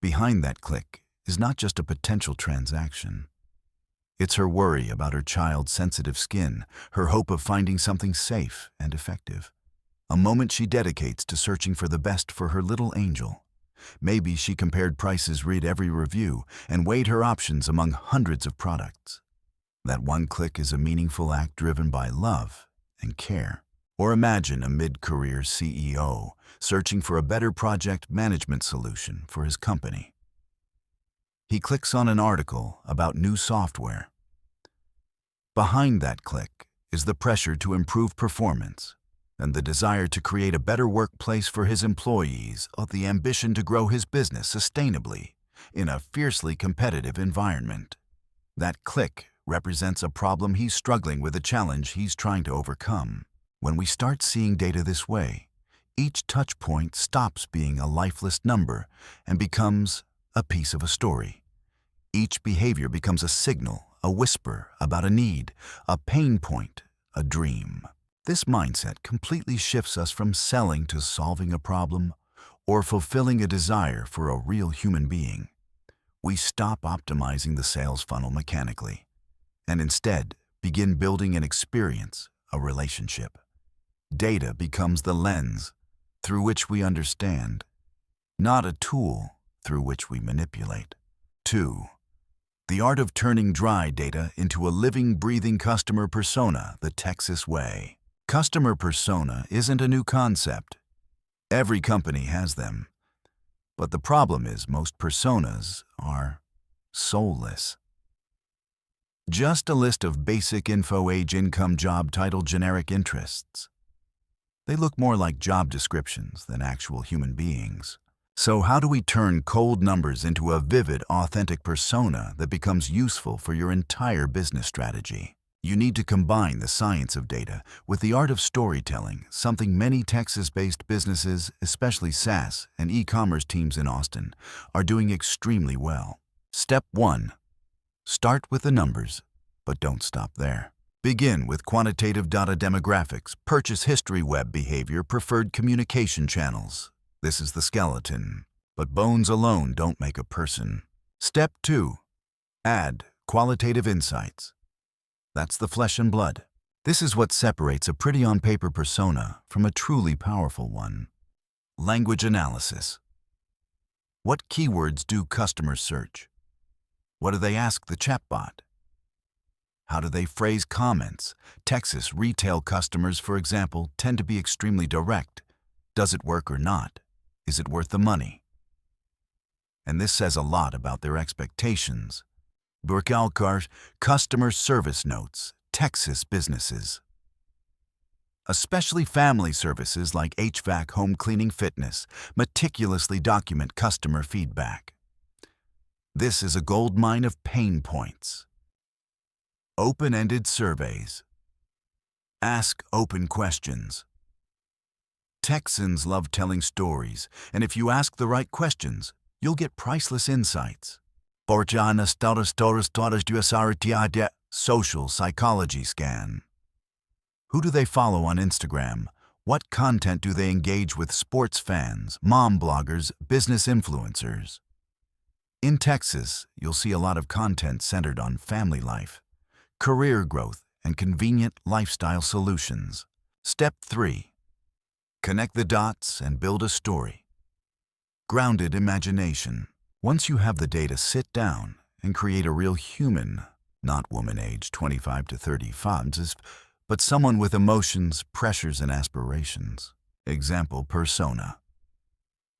Behind that click is not just a potential transaction. It's her worry about her child's sensitive skin, her hope of finding something safe and effective. A moment she dedicates to searching for the best for her little angel. Maybe she compared prices, read every review, and weighed her options among hundreds of products. That one click is a meaningful act driven by love and care. Or imagine a mid-career CEO searching for a better project management solution for his company. He clicks on an article about new software. Behind that click is the pressure to improve performance and the desire to create a better workplace for his employees, or the ambition to grow his business sustainably in a fiercely competitive environment. That click represents a problem he's struggling with, a challenge he's trying to overcome. When we start seeing data this way, each touch point stops being a lifeless number and becomes a piece of a story. Each behavior becomes a signal, a whisper about a need, a pain point, a dream. This mindset completely shifts us from selling to solving a problem or fulfilling a desire for a real human being. We stop optimizing the sales funnel mechanically and instead begin building an experience, a relationship. Data becomes the lens through which we understand, not a tool through which we manipulate. 2. The art of turning dry data into a living, breathing customer persona, the Texas way. Customer persona isn't a new concept. Every company has them. But the problem is most personas are soulless. Just a list of basic info: age, income, job title, generic interests. They look more like job descriptions than actual human beings. So how do we turn cold numbers into a vivid, authentic persona that becomes useful for your entire business strategy? You need to combine the science of data with the art of storytelling, something many Texas-based businesses, especially SaaS and e-commerce teams in Austin, are doing extremely well. Step 1. Start with the numbers, but don't stop there. Begin with quantitative data: demographics, purchase history, web behavior, preferred communication channels. This is the skeleton, but bones alone don't make a person. Step 2. Add qualitative insights. That's the flesh and blood. This is what separates a pretty on-paper persona from a truly powerful one. Language analysis. What keywords do customers search? What do they ask the chatbot? How do they phrase comments? Texas retail customers, for example, tend to be extremely direct. Does it work or not? Is it worth the money? And this says a lot about their expectations. Burkalkar customer service notes, Texas businesses. Especially family services like HVAC, home cleaning, fitness, meticulously document customer feedback. This is a goldmine of pain points. Open-ended surveys. Ask open questions. Texans love telling stories, and if you ask the right questions, you'll get priceless insights. Social psychology scan. Who do they follow on Instagram? What content do they engage with? Sports fans, mom bloggers, business influencers. In Texas, you'll see a lot of content centered on family life, career growth, and convenient lifestyle solutions. Step 3. Connect the dots and build a story. Grounded imagination. Once you have the data, sit down and create a real human, not woman aged 25 to 35, but someone with emotions, pressures, and aspirations. Example: persona.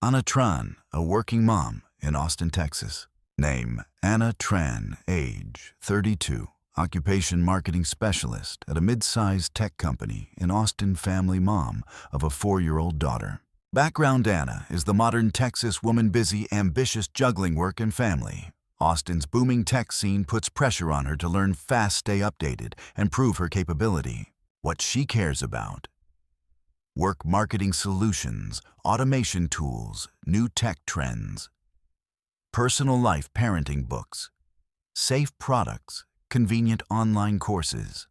Anna Tran, a working mom in Austin, Texas. Name: Anna Tran, age 32. Occupation: marketing specialist at a mid-sized tech company in Austin. Family: mom of a 4-year-old daughter. Background: Anna is the modern Texas woman, busy, ambitious, juggling work and family. Austin's booming tech scene puts pressure on her to learn fast, stay updated, and prove her capability. What she cares about: work, marketing solutions, automation tools, new tech trends. Personal life: parenting books, safe products, convenient online courses.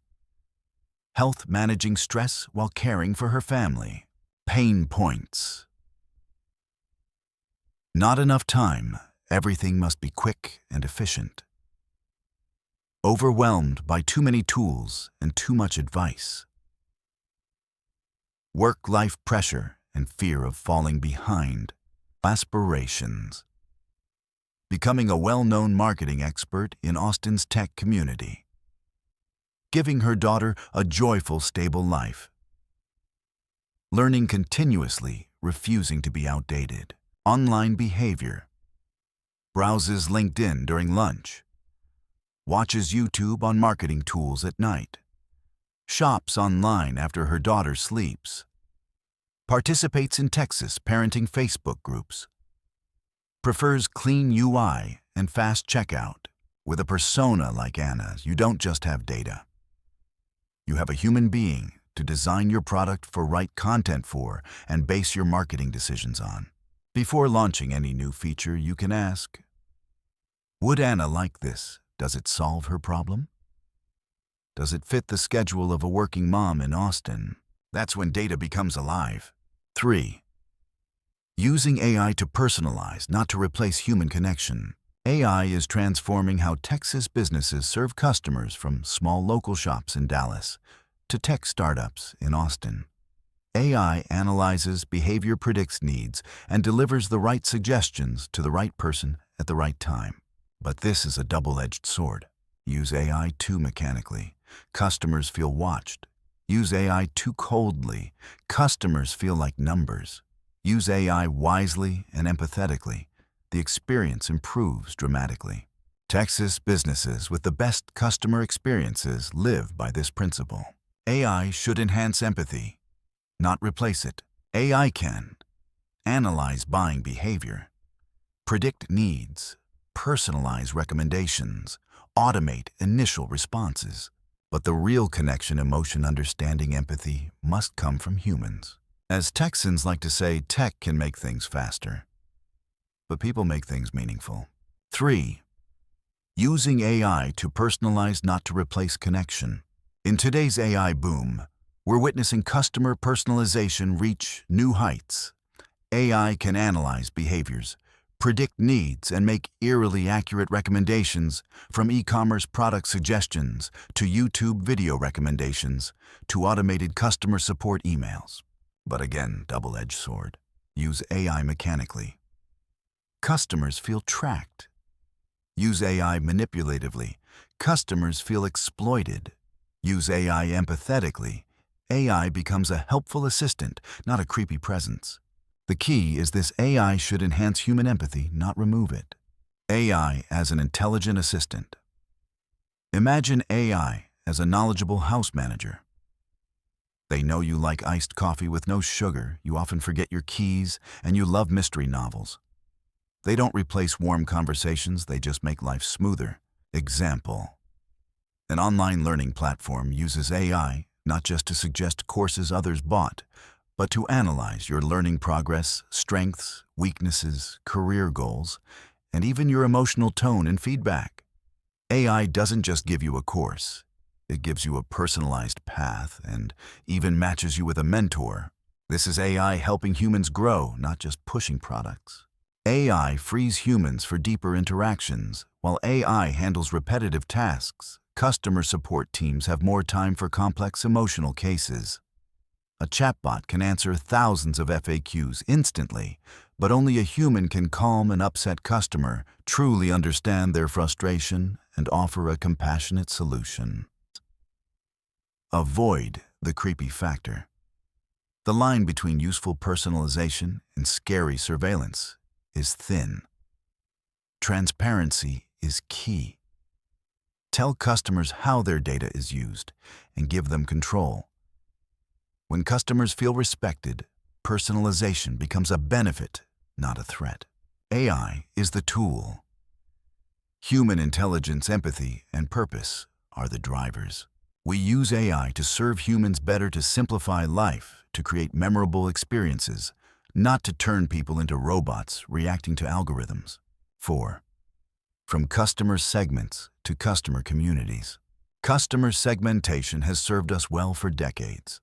Health: managing stress while caring for her family. Pain points: not enough time, Everything must be quick and efficient. Overwhelmed by too many tools and too much advice. Work-life pressure and fear of falling behind. Aspirations. Becoming a well-known marketing expert in Austin's tech community. Giving her daughter a joyful, stable life. Learning continuously, refusing to be outdated. Online behavior. Browses LinkedIn during lunch. Watches YouTube on marketing tools at night. Shops online after her daughter sleeps. Participates in Texas parenting Facebook groups. Prefers clean UI and fast checkout. With a persona like Anna's, you don't just have data. You have a human being to design your product for right content for and base your marketing decisions on. Before launching any new feature, you can ask, would Anna like this? Does it solve her problem? Does it fit the schedule of a working mom in Austin? That's when data becomes alive. 3. Using AI to personalize, not to replace human connection. AI is transforming how Texas businesses serve customers, from small local shops in Dallas to tech startups in Austin. AI analyzes behavior, predicts needs, and delivers the right suggestions to the right person at the right time. But this is a double-edged sword. Use AI too mechanically. Customers feel watched. Use AI too coldly. Customers feel like numbers. Use AI wisely and empathetically. The experience improves dramatically. Texas businesses with the best customer experiences live by this principle. AI should enhance empathy, not replace it. AI can analyze buying behavior, predict needs, personalize recommendations, automate initial responses. But the real connection, emotion, understanding, empathy must come from humans. As Texans like to say, tech can make things faster, but people make things meaningful. 3. Using AI to personalize, not to replace connection. In today's AI boom, we're witnessing customer personalization reach new heights. AI can analyze behaviors, predict needs, and make eerily accurate recommendations, from e-commerce product suggestions to YouTube video recommendations to automated customer support emails. But again, double-edged sword. Use AI mechanically. Customers feel tracked. Use AI manipulatively. Customers feel exploited. Use AI empathetically. AI becomes a helpful assistant, not a creepy presence. The key is this: AI should enhance human empathy, not remove it. AI as an intelligent assistant. Imagine AI as a knowledgeable house manager. They know you like iced coffee with no sugar, you often forget your keys, and you love mystery novels. They don't replace warm conversations, they just make life smoother. Example: an online learning platform uses AI not just to suggest courses others bought, but to analyze your learning progress, strengths, weaknesses, career goals, and even your emotional tone and feedback. AI doesn't just give you a course. It gives you a personalized path and even matches you with a mentor. This is AI helping humans grow, not just pushing products. AI frees humans for deeper interactions. While AI handles repetitive tasks, customer support teams have more time for complex emotional cases. A chatbot can answer thousands of FAQs instantly, but only a human can calm an upset customer, truly understand their frustration, and offer a compassionate solution. Avoid the creepy factor. The line between useful personalization and scary surveillance is thin. Transparency is key. Tell customers how their data is used and give them control. When customers feel respected, personalization becomes a benefit, not a threat. AI is the tool. Human intelligence, empathy, and purpose are the drivers. We use AI to serve humans better, to simplify life, to create memorable experiences, not to turn people into robots reacting to algorithms. 4. From customer segments to customer communities. Customer segmentation has served us well for decades.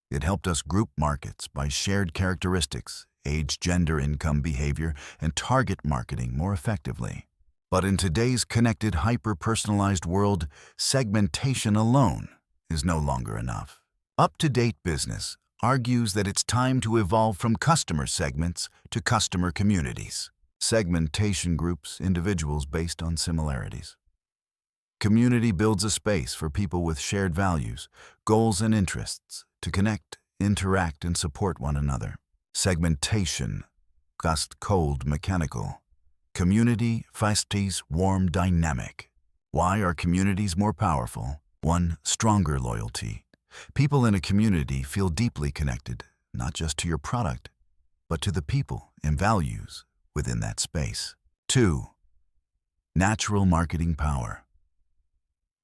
It helped us group markets by shared characteristics, age, gender, income, behavior, and target marketing more effectively. But in today's connected, hyper-personalized world, segmentation alone is no longer enough. Up-to-date business argues that it's time to evolve from customer segments to customer communities. Segmentation groups individuals based on similarities. Community builds a space for people with shared values, goals, and interests to connect, interact, and support one another. Segmentation, just cold, mechanical. Community, feisty, warm, dynamic. Why are communities more powerful? 1. Stronger loyalty. People in a community feel deeply connected, not just to your product, but to the people and values within that space. 2. Natural marketing power.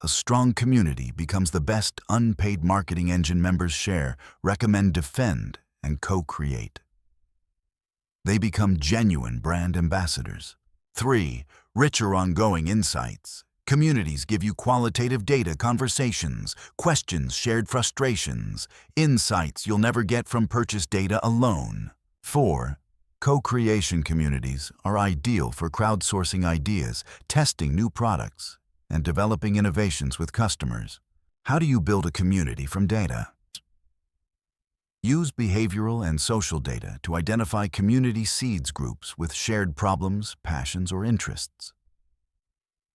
A strong community becomes the best unpaid marketing engine members share, recommend, defend, and co-create. They become genuine brand ambassadors. 3. Richer ongoing insights. Communities give you qualitative data, conversations, questions, shared frustrations, insights you'll never get from purchase data alone. 4. Co-creation communities are ideal for crowdsourcing ideas, testing new products, and developing innovations with customers. How do you build a community from data? Use behavioral and social data to identify community seeds groups with shared problems, passions, or interests.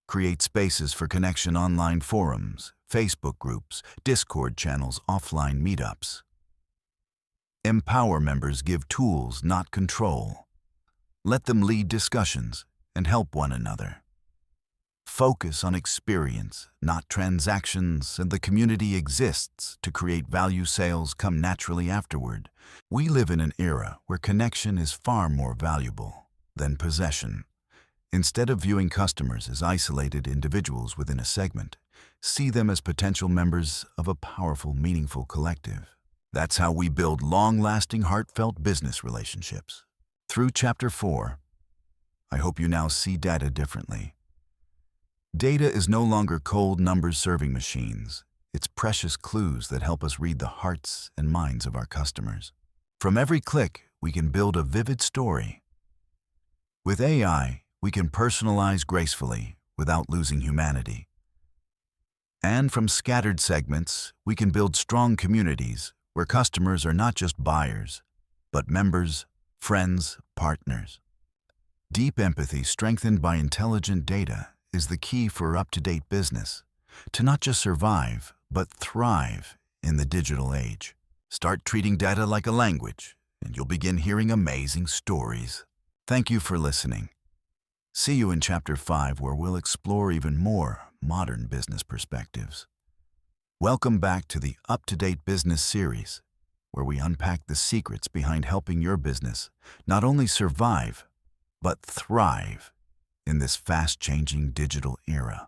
Create spaces for connection: online forums, Facebook groups, Discord channels, offline meetups. Empower members, give tools, not control. Let them lead discussions and help one another. Focus on experience, not transactions, and the community exists to create value. Sales come naturally afterward. We live in an era where connection is far more valuable than possession. Instead of viewing customers as isolated individuals within a segment, see them as potential members of a powerful, meaningful collective. That's how we build long-lasting, heartfelt business relationships. Through Chapter 4, I hope you now see data differently. Data is no longer cold numbers serving machines. It's precious clues that help us read the hearts and minds of our customers. From every click, we can build a vivid story. With AI, we can personalize gracefully without losing humanity. And from scattered segments, we can build strong communities where customers are not just buyers, but members, friends, partners. Deep empathy strengthened by intelligent data is the key for up-to-date business, to not just survive, but thrive in the digital age. Start treating data like a language, and you'll begin hearing amazing stories. Thank you for listening. See you in Chapter 5, where we'll explore even more modern business perspectives. Welcome back to the Up-to-Date Business series, where we unpack the secrets behind helping your business not only survive, but thrive in this fast-changing digital era.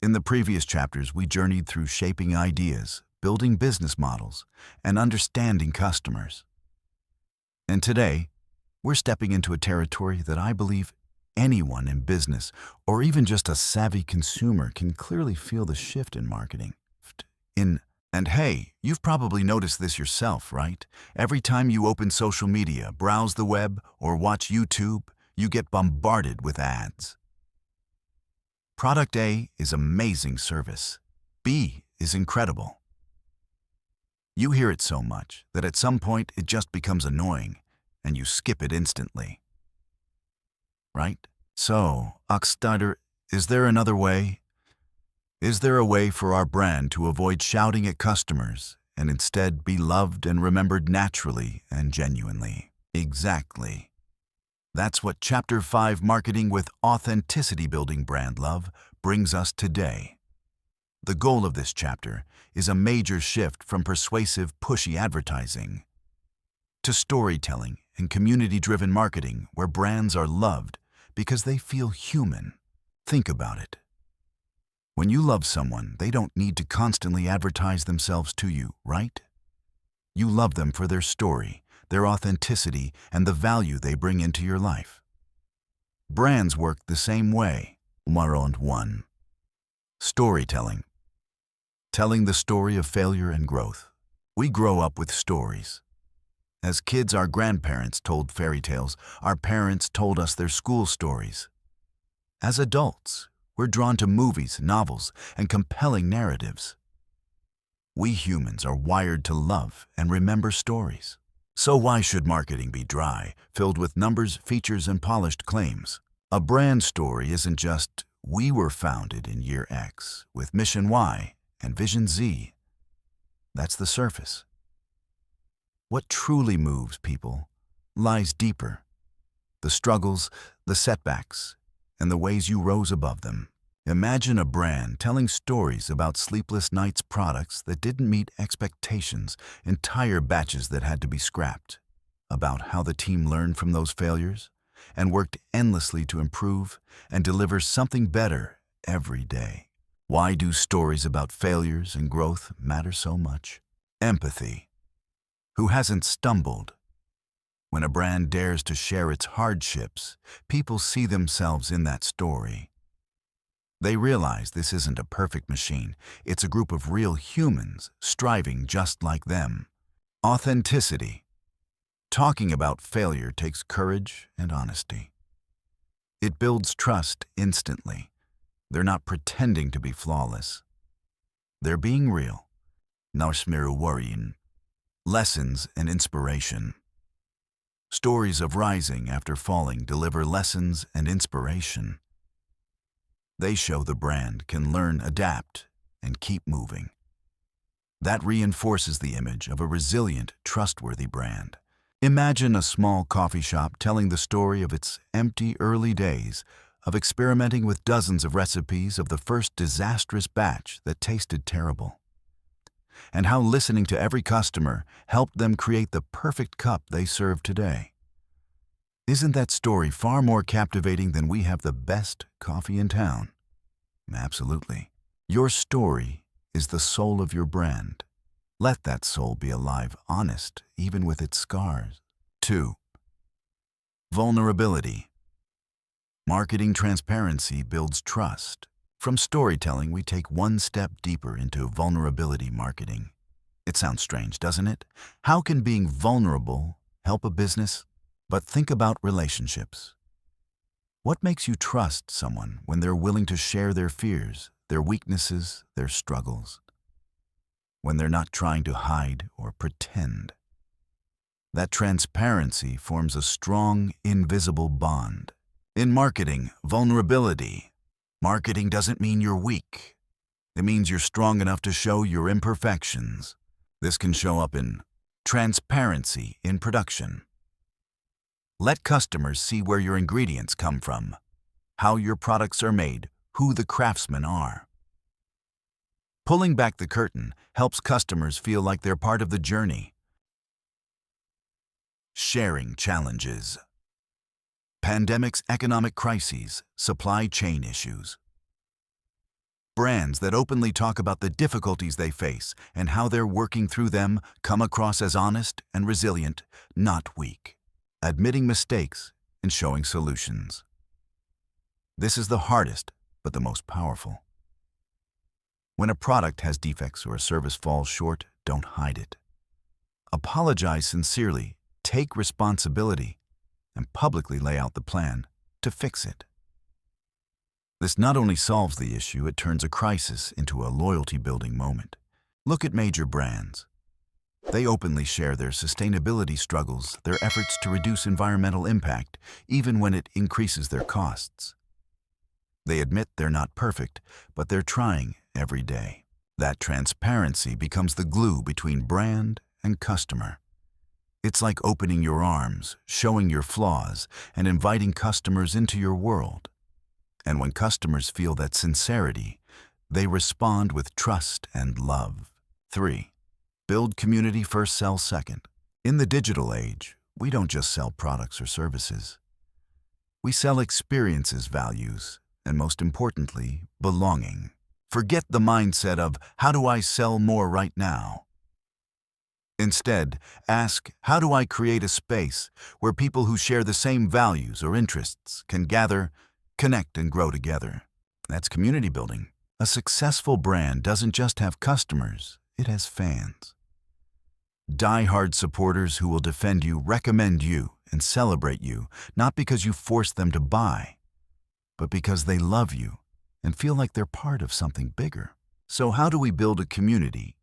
In the previous chapters, we journeyed through shaping ideas, building business models, and understanding customers. And today, we're stepping into a territory that I believe anyone in business, or even just a savvy consumer, can clearly feel the shift in marketing. And hey, you've probably noticed this yourself, right? Every time you open social media, browse the web, or watch YouTube, you get bombarded with ads. Product A is amazing service. B is incredible. You hear it so much that at some point it just becomes annoying, and you skip it instantly. Right? So, Oxstarter, is there another way? Is there a way for our brand to avoid shouting at customers and instead be loved and remembered naturally and genuinely? Exactly. That's what Chapter 5, Marketing with Authenticity, Building Brand Love, brings us today. The goal of this chapter is a major shift from persuasive, pushy advertising to storytelling and community-driven marketing, where brands are loved because they feel human. Think about it. When you love someone, they don't need to constantly advertise themselves to you, right? You love them for their story, their authenticity, and the value they bring into your life. Brands work the same way. Round 1. Storytelling. Telling the story of failure and growth. We grow up with stories. As kids, our grandparents told fairy tales. Our parents told us their school stories. As adults, we're drawn to movies, novels, and compelling narratives. We humans are wired to love and remember stories. So why should marketing be dry, filled with numbers, features, and polished claims? A brand story isn't just, "We were founded in year X with mission Y and vision Z." That's the surface. What truly moves people lies deeper. The struggles, the setbacks, and the ways you rose above them. Imagine a brand telling stories about sleepless nights, products that didn't meet expectations, entire batches that had to be scrapped, about how the team learned from those failures and worked endlessly to improve and deliver something better every day. Why do stories about failures and growth matter so much? Empathy. Who hasn't stumbled? When a brand dares to share its hardships, people see themselves in that story. They realize this isn't a perfect machine. It's a group of real humans striving just like them. Authenticity. Talking about failure takes courage and honesty. It builds trust instantly. They're not pretending to be flawless. They're being real. Nausmiru worrying. Lessons and inspiration. Stories of rising after falling deliver lessons and inspiration. They show the brand can learn, adapt, and keep moving. That reinforces the image of a resilient, trustworthy brand. Imagine a small coffee shop telling the story of its empty early days, of experimenting with dozens of recipes of the first disastrous batch that tasted terrible, and how listening to every customer helped them create the perfect cup they serve today. Isn't that story far more captivating than "We have the best coffee in town"? Absolutely. Your story is the soul of your brand. Let that soul be alive, honest, even with its scars. 2. Vulnerability. Marketing transparency builds trust. From storytelling, we take one step deeper into vulnerability marketing. It sounds strange, doesn't it? How can being vulnerable help a business? But think about relationships. What makes you trust someone when they're willing to share their fears, their weaknesses, their struggles? When they're not trying to hide or pretend? That transparency forms a strong, invisible bond. In marketing, vulnerability. Marketing doesn't mean you're weak. It means you're strong enough to show your imperfections. This can show up in transparency in production. Let customers see where your ingredients come from, how your products are made, who the craftsmen are. Pulling back the curtain helps customers feel like they're part of the journey. Sharing challenges. Pandemics, economic crises, supply chain issues. Brands that openly talk about the difficulties they face and how they're working through them come across as honest and resilient, not weak. Admitting mistakes and showing solutions. This is the hardest, but the most powerful. When a product has defects or a service falls short, don't hide it. Apologize sincerely, take responsibility, and publicly lay out the plan to fix it. This not only solves the issue, it turns a crisis into a loyalty-building moment. Look at major brands. They openly share their sustainability struggles, their efforts to reduce environmental impact, even when it increases their costs. They admit they're not perfect, but they're trying every day. That transparency becomes the glue between brand and customer. It's like opening your arms, showing your flaws, and inviting customers into your world. And when customers feel that sincerity, they respond with trust and love. 3. Build community first, sell second. In the digital age, we don't just sell products or services. We sell experiences, values, and most importantly, belonging. Forget the mindset of, "How do I sell more right now?" Instead, ask, "How do I create a space where people who share the same values or interests can gather, connect, and grow together?" That's community building. A successful brand doesn't just have customers, it has fans. Die-hard supporters who will defend you, recommend you, and celebrate you, not because you forced them to buy, but because they love you and feel like they're part of something bigger. So how do we build a community?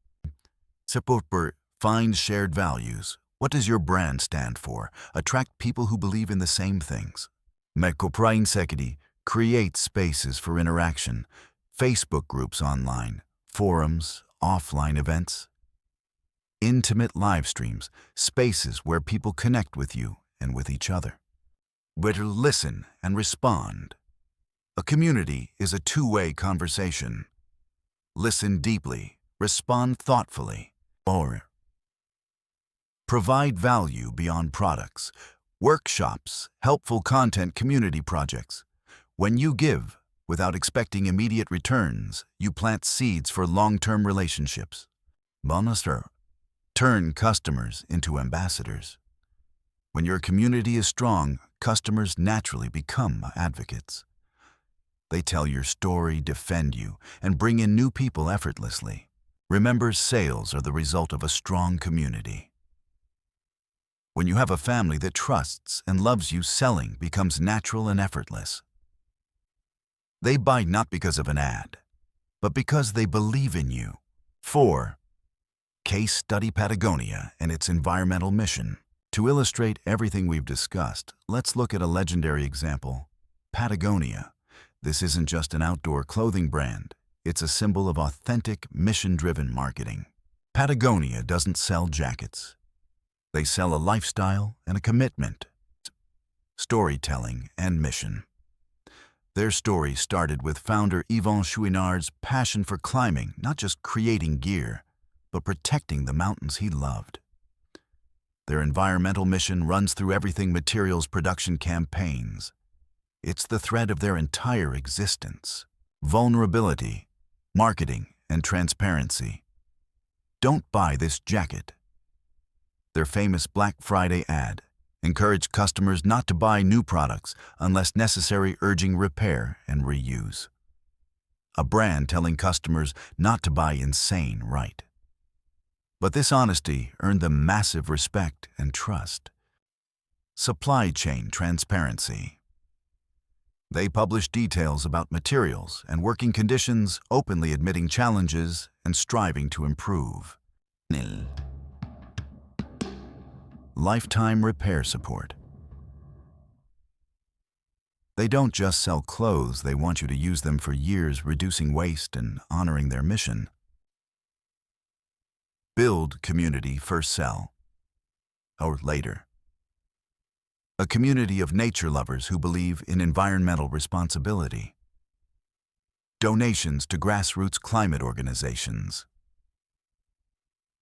Find shared values. What does your brand stand for? Attract people who believe in the same things. Create spaces for interaction. Facebook groups online, forums, offline events. Intimate live streams, spaces where people connect with you and with each other. Better listen and respond. A community is a two-way conversation. Listen deeply, respond thoughtfully, or provide value beyond products, workshops, helpful content, community projects. When you give, without expecting immediate returns, you plant seeds for long-term relationships. Turn customers into ambassadors. When your community is strong, customers naturally become advocates. They tell your story, defend you, and bring in new people effortlessly. Remember, sales are the result of a strong community. When you have a family that trusts and loves you, selling becomes natural and effortless. They buy not because of an ad, but because they believe in you. 4. Case study Patagonia and its environmental mission. To illustrate everything we've discussed, let's look at a legendary example. Patagonia. This isn't just an outdoor clothing brand. It's a symbol of authentic, mission-driven marketing. Patagonia doesn't sell jackets. They sell a lifestyle and a commitment, storytelling and mission. Their story started with founder Yvon Chouinard's passion for climbing, not just creating gear, but protecting the mountains he loved. Their environmental mission runs through everything: materials production, campaigns. It's the thread of their entire existence. Vulnerability, marketing, and transparency. Don't buy this jacket. Their famous Black Friday ad encouraged customers not to buy new products unless necessary, urging repair and reuse. A brand telling customers not to buy insane, right? But this honesty earned them massive respect and trust. Supply chain transparency. They published details about materials and working conditions, openly admitting challenges and striving to improve. Lifetime repair support. They don't just sell clothes, they want you to use them for years, reducing waste and honoring their mission. Build community, first sell, or later. A community of nature lovers who believe in environmental responsibility. Donations to grassroots climate organizations.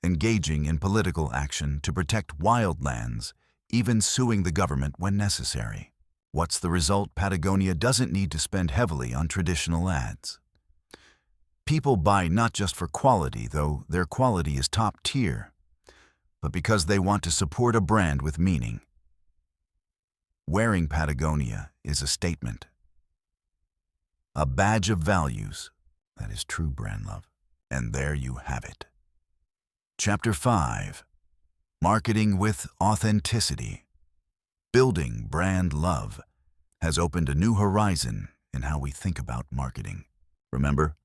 Engaging in political action to protect wildlands, even suing the government when necessary. What's the result? Patagonia doesn't need to spend heavily on traditional ads. People buy not just for quality, though their quality is top tier, but because they want to support a brand with meaning. Wearing Patagonia is a statement. A badge of values. That is true brand love. And there you have it. Chapter 5. Marketing with Authenticity. Building brand love has opened a new horizon in how we think about marketing. Remember,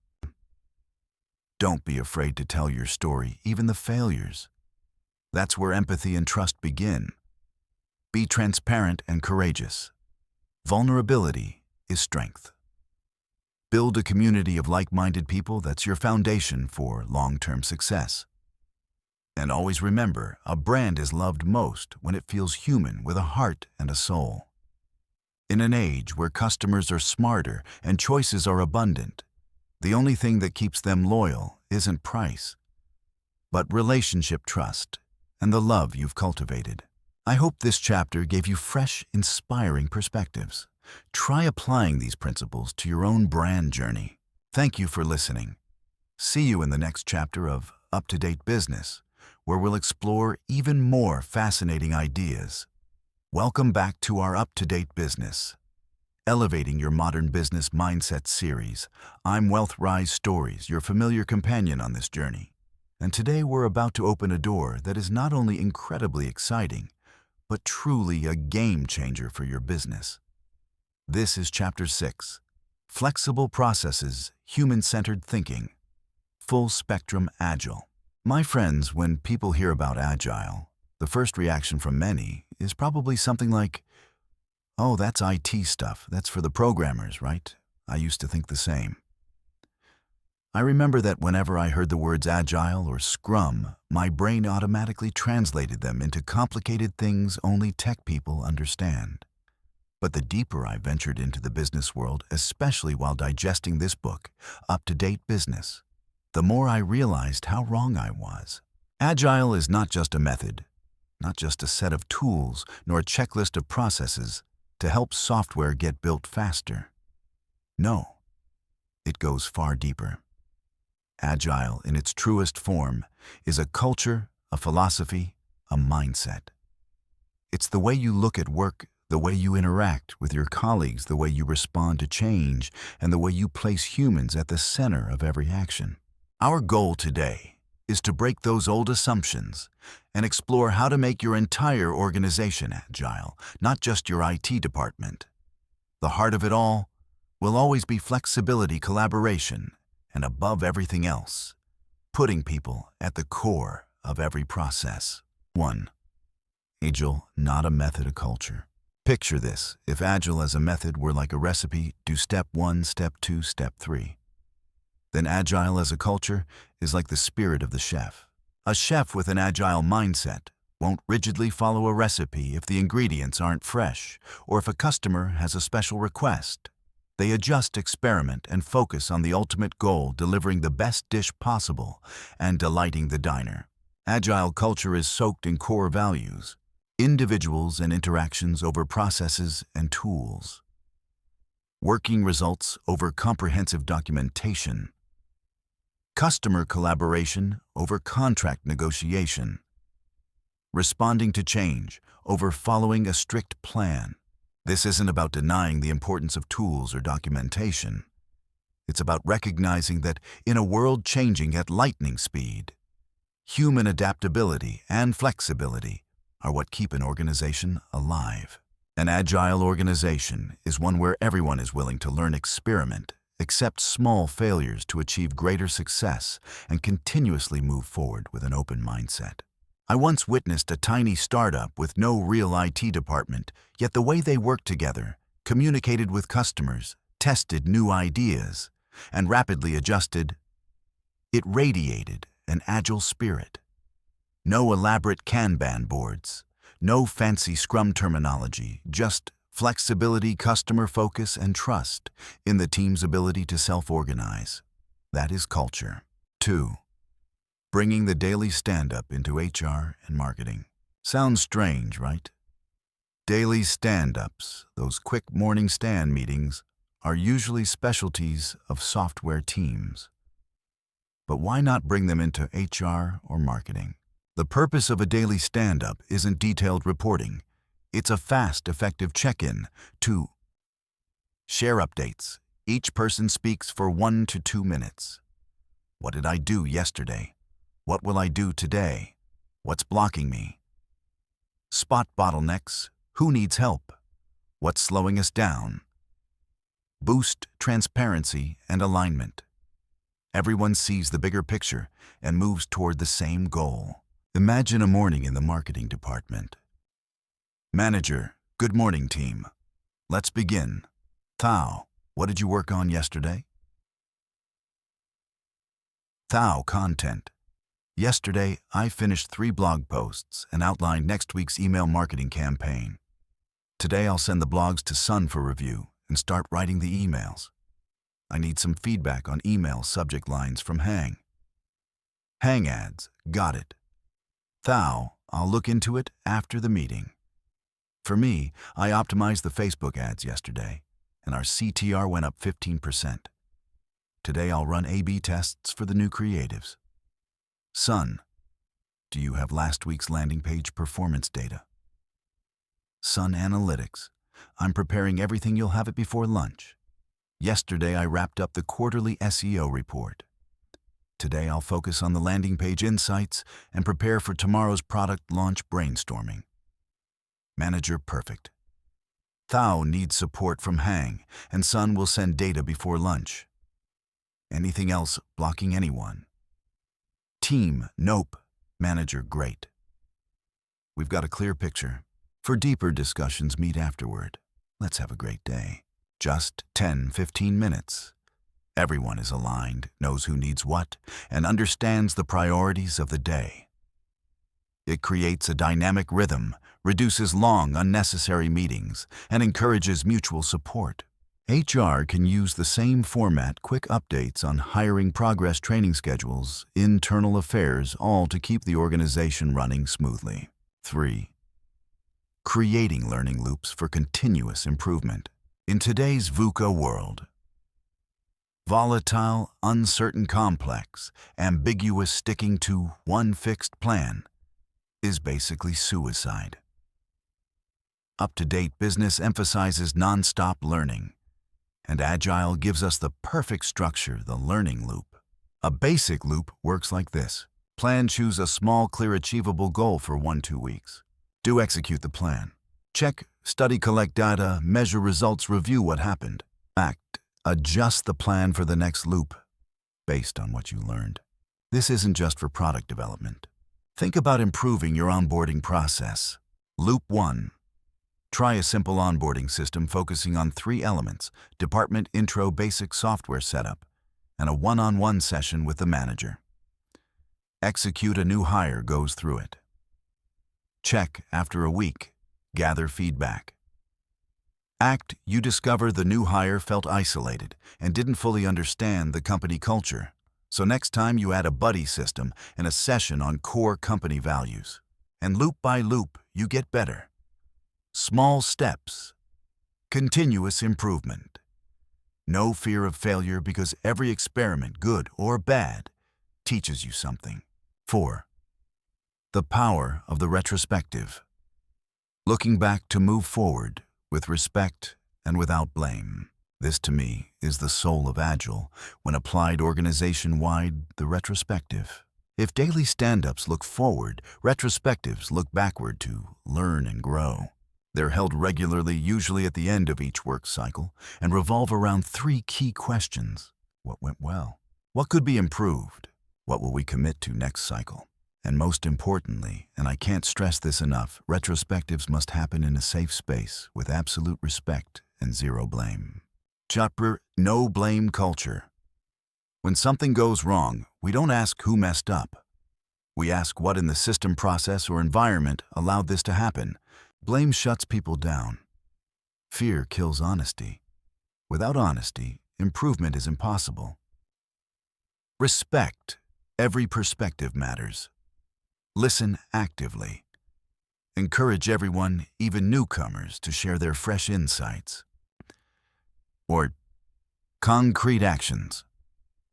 don't be afraid to tell your story, even the failures. That's where empathy and trust begin. Be transparent and courageous. Vulnerability is strength. Build a community of like-minded people. That's your foundation for long-term success. And always remember, a brand is loved most when it feels human, with a heart and a soul. In an age where customers are smarter and choices are abundant, the only thing that keeps them loyal isn't price, but relationship, trust, and the love you've cultivated. I hope this chapter gave you fresh, inspiring perspectives. Try applying these principles to your own brand journey. Thank you for listening. See you in the next chapter of Up to Date Business, where we'll explore even more fascinating ideas. Welcome back to our Up to Date Business, Elevating Your Modern Business Mindset series. I'm WealthRise Stories, your familiar companion on this journey. And today we're about to open a door that is not only incredibly exciting, but truly a game changer for your business. This is Chapter 6, Flexible Processes, Human-Centered Thinking, Full Spectrum Agile. My friends, when people hear about Agile, the first reaction from many is probably something like, "Oh, that's IT stuff. That's for the programmers, right?" I used to think the same. I remember that whenever I heard the words Agile or Scrum, my brain automatically translated them into complicated things only tech people understand. But the deeper I ventured into the business world, especially while digesting this book, Up to Date Business, the more I realized how wrong I was. Agile is not just a method, not just a set of tools, nor a checklist of processes to help software get built faster. No, it goes far deeper. Agile, in its truest form, is a culture, a philosophy, a mindset. It's the way you look at work, the way you interact with your colleagues, the way you respond to change, and the way you place humans at the center of every action. Our goal today is to break those old assumptions and explore how to make your entire organization agile, not just your IT department. The heart of it all will always be flexibility, collaboration, and above everything else, putting people at the core of every process. 1. Agile, not a method, a culture. Picture this: if Agile as a method were like a recipe, do step 1, step 2, step 3. Then Agile as a culture is like the spirit of the chef. A chef with an Agile mindset won't rigidly follow a recipe if the ingredients aren't fresh or if a customer has a special request. They adjust, experiment, and focus on the ultimate goal, delivering the best dish possible and delighting the diner. Agile culture is soaked in core values: individuals and interactions over processes and tools, working results over comprehensive documentation, customer collaboration over contract negotiation, responding to change over following a strict plan. This isn't about denying the importance of tools or documentation. It's about recognizing that in a world changing at lightning speed, human adaptability and flexibility are what keep an organization alive. An agile organization is one where everyone is willing to learn, experiment, accept small failures to achieve greater success, and continuously move forward with an open mindset. I once witnessed a tiny startup with no real IT department, yet the way they worked together, communicated with customers, tested new ideas, and rapidly adjusted, it radiated an agile spirit. No elaborate Kanban boards, no fancy Scrum terminology, just flexibility, customer focus, and trust in the team's ability to self-organize. That is culture. 2. Bringing the daily stand-up into HR and marketing. Sounds strange, right? Daily stand-ups, those quick morning stand meetings, are usually specialties of software teams. But why not bring them into HR or marketing? The purpose of a daily stand-up isn't detailed reporting. It's a fast, effective check-in to share updates. Each person speaks for 1 to 2 minutes. What did I do yesterday? What will I do today? What's blocking me? Spot bottlenecks. Who needs help? What's slowing us down? Boost transparency and alignment. Everyone sees the bigger picture and moves toward the same goal. Imagine a morning in the marketing department. Manager, good morning, team. Let's begin. Thao, what did you work on yesterday? Thao, content. Yesterday, I finished 3 blog posts and outlined next week's email marketing campaign. Today, I'll send the blogs to Sun for review and start writing the emails. I need some feedback on email subject lines from Hang. Hang ads, got it. Thao, I'll look into it after the meeting. For me, I optimized the Facebook ads yesterday, and our CTR went up 15%. Today, I'll run A/B tests for the new creatives. Sun, do you have last week's landing page performance data? Sun Analytics, I'm preparing everything. You'll have it before lunch. Yesterday, I wrapped up the quarterly SEO report. Today I'll focus on the landing page insights and prepare for tomorrow's product launch brainstorming. Manager perfect. Thao needs support from Hang, and Sun will send data before lunch. Anything else blocking anyone? Team, nope. Manager, great. We've got a clear picture. For deeper discussions, meet afterward. Let's have a great day. Just 10-15 minutes. Everyone is aligned, knows who needs what, and understands the priorities of the day. It creates a dynamic rhythm, reduces long, unnecessary meetings, and encourages mutual support. HR can use the same format, quick updates on hiring progress, training schedules, internal affairs, all to keep the organization running smoothly. 3. Creating learning loops for continuous improvement. In today's VUCA world, volatile, uncertain, complex, ambiguous, sticking to one fixed plan is basically suicide. Up-to-date business emphasizes non-stop learning, and Agile gives us the perfect structure, the learning loop. A basic loop works like this. Plan, choose a small, clear, achievable goal for 1-2 weeks. Do execute the plan. Check, study, collect data, measure results, review what happened. Act, adjust the plan for the next loop based on what you learned. This isn't just for product development. Think about improving your onboarding process. Loop 1. Try a simple onboarding system focusing on 3 elements: department intro, basic software setup, and a one-on-one session with the manager. Execute, a new hire goes through it. Check after a week, gather feedback. Act, you discover the new hire felt isolated and didn't fully understand the company culture. So next time you add a buddy system and a session on core company values. And loop by loop, you get better. Small steps. Continuous improvement. No fear of failure, because every experiment, good or bad, teaches you something. 4. The power of the retrospective. Looking back to move forward with respect and without blame. This, to me, is the soul of Agile. When applied organization-wide, the retrospective. If daily stand-ups look forward, retrospectives look backward to learn and grow. They're held regularly, usually at the end of each work cycle, and revolve around 3 key questions. What went well? What could be improved? What will we commit to next cycle? And most importantly, and I can't stress this enough, retrospectives must happen in a safe space with absolute respect and zero blame. Chapter, no blame culture. When something goes wrong, we don't ask who messed up. We ask what in the system, process, or environment allowed this to happen. Blame shuts people down. Fear kills honesty. Without honesty, improvement is impossible. Respect. Every perspective matters. Listen actively. Encourage everyone, even newcomers, to share their fresh insights. Or concrete actions.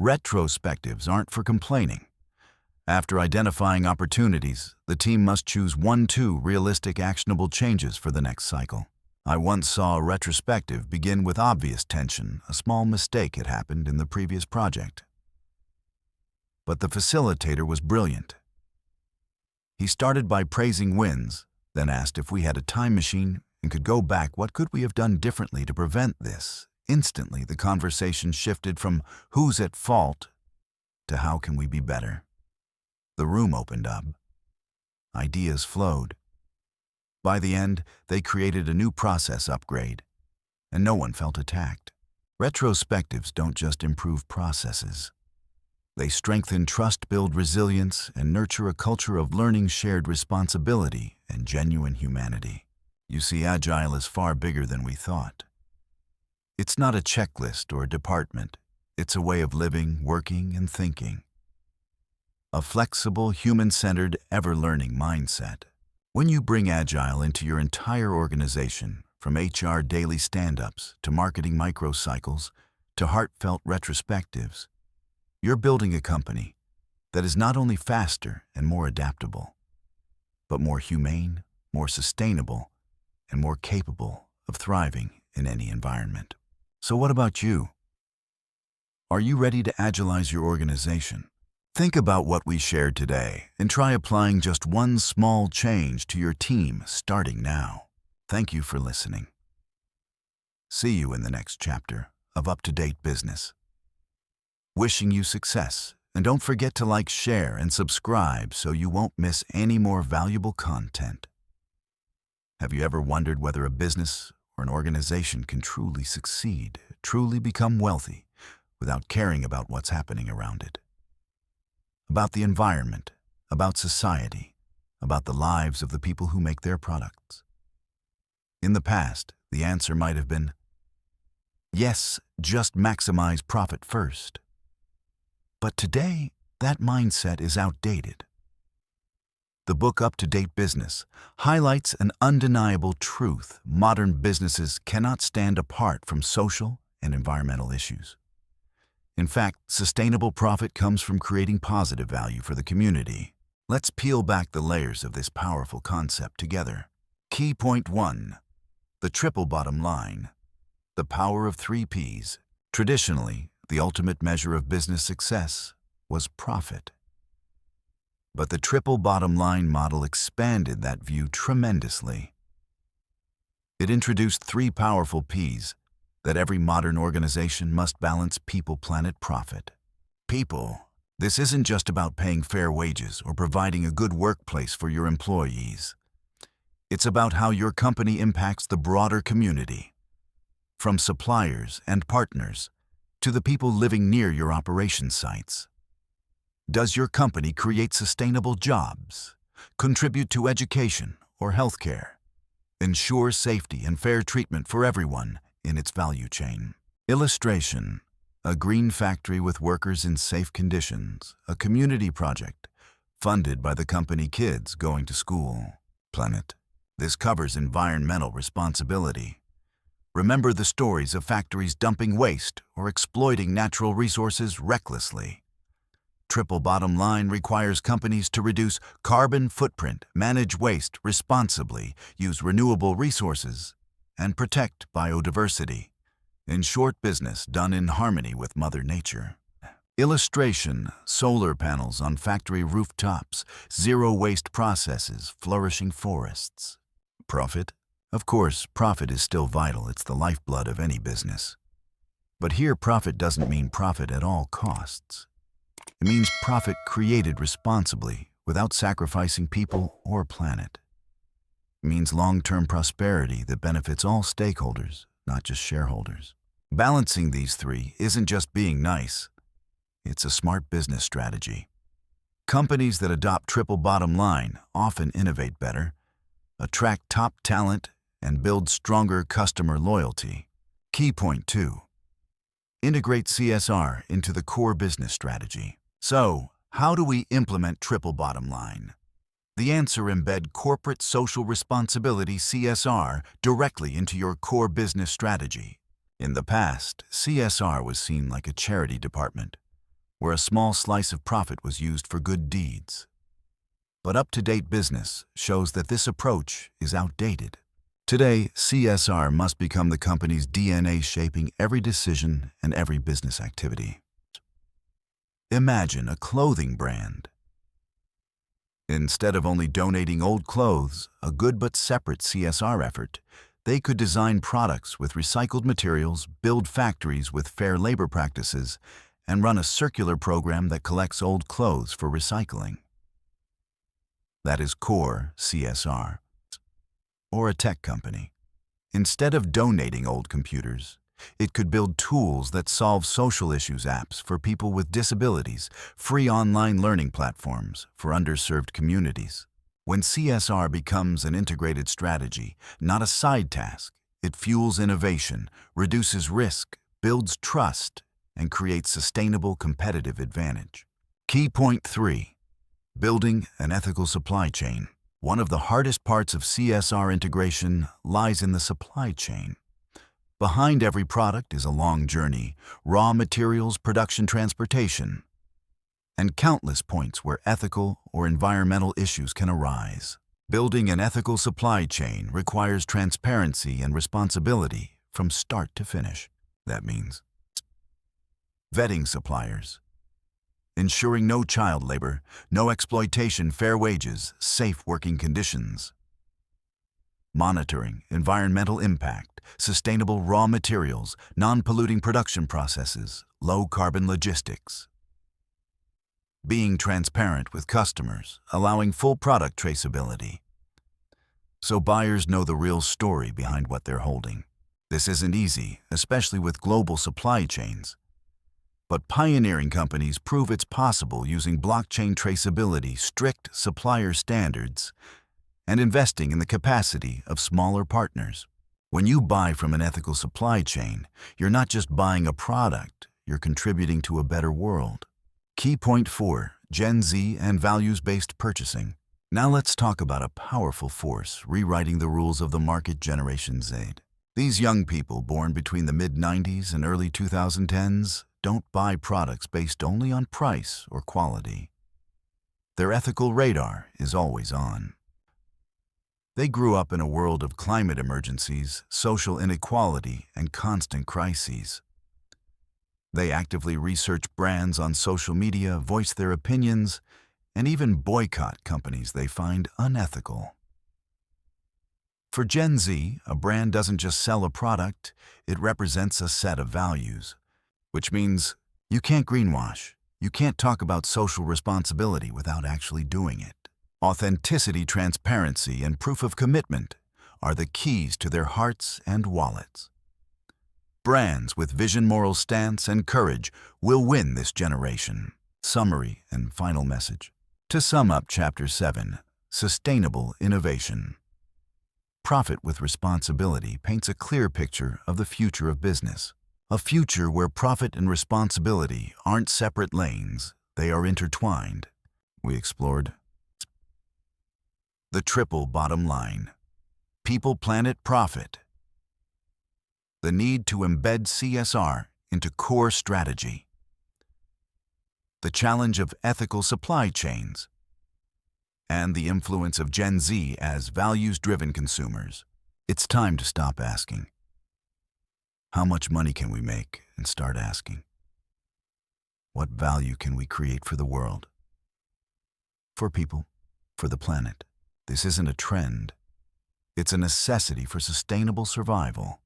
Retrospectives aren't for complaining. After identifying opportunities, the team must choose 1-2 realistic, actionable changes for the next cycle. I once saw a retrospective begin with obvious tension. A small mistake had happened in the previous project. But the facilitator was brilliant. He started by praising wins, then asked if we had a time machine and could go back, what could we have done differently to prevent this? Instantly, the conversation shifted from who's at fault to how can we be better. The room opened up. Ideas flowed. By the end, they created a new process upgrade, and no one felt attacked. Retrospectives don't just improve processes. They strengthen trust, build resilience, and nurture a culture of learning, shared responsibility, and genuine humanity. You see, Agile is far bigger than we thought. It's not a checklist or a department. It's a way of living, working, and thinking. A flexible, human-centered, ever-learning mindset. When you bring Agile into your entire organization, from HR daily stand-ups to marketing microcycles to heartfelt retrospectives, you're building a company that is not only faster and more adaptable, but more humane, more sustainable, and more capable of thriving in any environment. So what about you? Are you ready to Agilize your organization? Think about what we shared today and try applying just one small change to your team starting now. Thank you for listening. See you in the next chapter of Up to Date Business. Wishing you success, and don't forget to like, share, and subscribe so you won't miss any more valuable content. Have you ever wondered whether a business or an organization can truly succeed, truly become wealthy, without caring about what's happening around it? About the environment, about society, about the lives of the people who make their products? In the past, the answer might have been, yes, just maximize profit first. But today, that mindset is outdated. The book Up to Date Business highlights an undeniable truth: modern businesses cannot stand apart from social and environmental issues. In fact, sustainable profit comes from creating positive value for the community. Let's peel back the layers of this powerful concept together. Key point 1. The triple bottom line. The power of 3 Ps. Traditionally, the ultimate measure of business success was profit. But the triple bottom line model expanded that view tremendously. It introduced 3 powerful Ps that every modern organization must balance: people, planet, profit. People. This isn't just about paying fair wages or providing a good workplace for your employees. It's about how your company impacts the broader community, from suppliers and partners to the people living near your operation sites. Does your company create sustainable jobs, contribute to education or healthcare, ensure safety and fair treatment for everyone in its value chain? Illustration: a green factory with workers in safe conditions, a community project funded by the company kids going to school. Planet. This covers environmental responsibility. Remember the stories of factories dumping waste or exploiting natural resources recklessly. Triple bottom line requires companies to reduce carbon footprint, manage waste responsibly, use renewable resources, and protect biodiversity. In short, business done in harmony with Mother Nature. Illustration: solar panels on factory rooftops, zero waste processes, flourishing forests. Profit? Of course, profit is still vital. It's the lifeblood of any business. But here, profit doesn't mean profit at all costs. It means profit created responsibly, without sacrificing people or planet. It means long-term prosperity that benefits all stakeholders, not just shareholders. Balancing these 3 isn't just being nice. It's a smart business strategy. Companies that adopt triple bottom line often innovate better, attract top talent, and build stronger customer loyalty. Key point 2. Integrate CSR into the core business strategy. So, how do we implement triple bottom line? The answer: embed corporate social responsibility (CSR) directly into your core business strategy. In the past, CSR was seen like a charity department, where a small slice of profit was used for good deeds. But up-to-date business shows that this approach is outdated. Today, CSR must become the company's DNA, shaping every decision and every business activity. Imagine a clothing brand. Instead of only donating old clothes, a good but separate CSR effort, they could design products with recycled materials, build factories with fair labor practices, and run a circular program that collects old clothes for recycling. That is core CSR. Or a tech company. Instead of donating old computers, it could build tools that solve social issues, apps for people with disabilities, free online learning platforms for underserved communities. When CSR becomes an integrated strategy, not a side task, it fuels innovation, reduces risk, builds trust, and creates sustainable competitive advantage. Key point 3. Building an ethical supply chain. One of the hardest parts of CSR integration lies in the supply chain. Behind every product is a long journey: raw materials, production, transportation, and countless points where ethical or environmental issues can arise. Building an ethical supply chain requires transparency and responsibility from start to finish. That means vetting suppliers, ensuring no child labor, no exploitation, fair wages, safe working conditions. Monitoring environmental impact, sustainable raw materials, non-polluting production processes, low-carbon logistics. Being transparent with customers, allowing full product traceability, so buyers know the real story behind what they're holding. This isn't easy, especially with global supply chains. But pioneering companies prove it's possible using blockchain traceability, strict supplier standards, and investing in the capacity of smaller partners. When you buy from an ethical supply chain, you're not just buying a product, you're contributing to a better world. Key point 4, Gen Z and values-based purchasing. Now let's talk about a powerful force rewriting the rules of the market, Generation Z. These young people born between the mid-90s and early 2010s don't buy products based only on price or quality. Their ethical radar is always on. They grew up in a world of climate emergencies, social inequality, and constant crises. They actively research brands on social media, voice their opinions, and even boycott companies they find unethical. For Gen Z, a brand doesn't just sell a product, it represents a set of values, which means you can't greenwash, you can't talk about social responsibility without actually doing it. Authenticity, transparency, and proof of commitment are the keys to their hearts and wallets. Brands with vision, moral stance, and courage will win this generation. Summary and final message. To sum up Chapter 7, Sustainable Innovation. Profit with Responsibility paints a clear picture of the future of business. A future where profit and responsibility aren't separate lanes, they are intertwined. We explored the triple bottom line. People, planet, profit. The need to embed CSR into core strategy. The challenge of ethical supply chains. And the influence of Gen Z as values-driven consumers. It's time to stop asking, how much money can we make, and start asking, what value can we create for the world? For people, for the planet. This isn't a trend. It's a necessity for sustainable survival.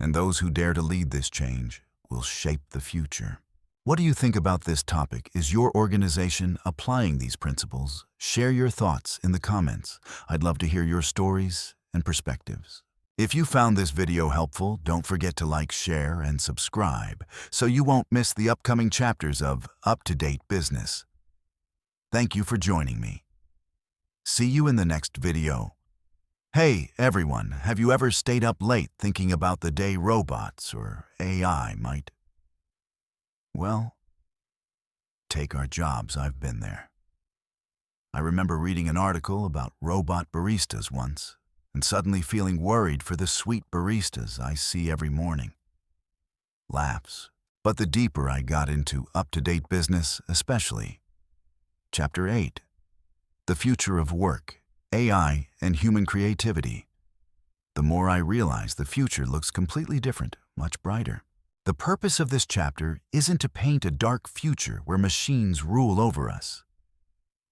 And those who dare to lead this change will shape the future. What do you think about this topic? Is your organization applying these principles? Share your thoughts in the comments. I'd love to hear your stories and perspectives. If you found this video helpful, don't forget to like, share, and subscribe so you won't miss the upcoming chapters of Up to Date Business. Thank you for joining me. See you in the next video. Hey everyone, have you ever stayed up late thinking about the day robots or AI might, well, take our jobs? I've been there. I remember reading an article about robot baristas once, and suddenly feeling worried for the sweet baristas I see every morning. Laughs. But the deeper I got into up-to-date business, especially Chapter 8, The Future of Work, AI, and Human Creativity, the more I realized the future looks completely different, much brighter. The purpose of this chapter isn't to paint a dark future where machines rule over us.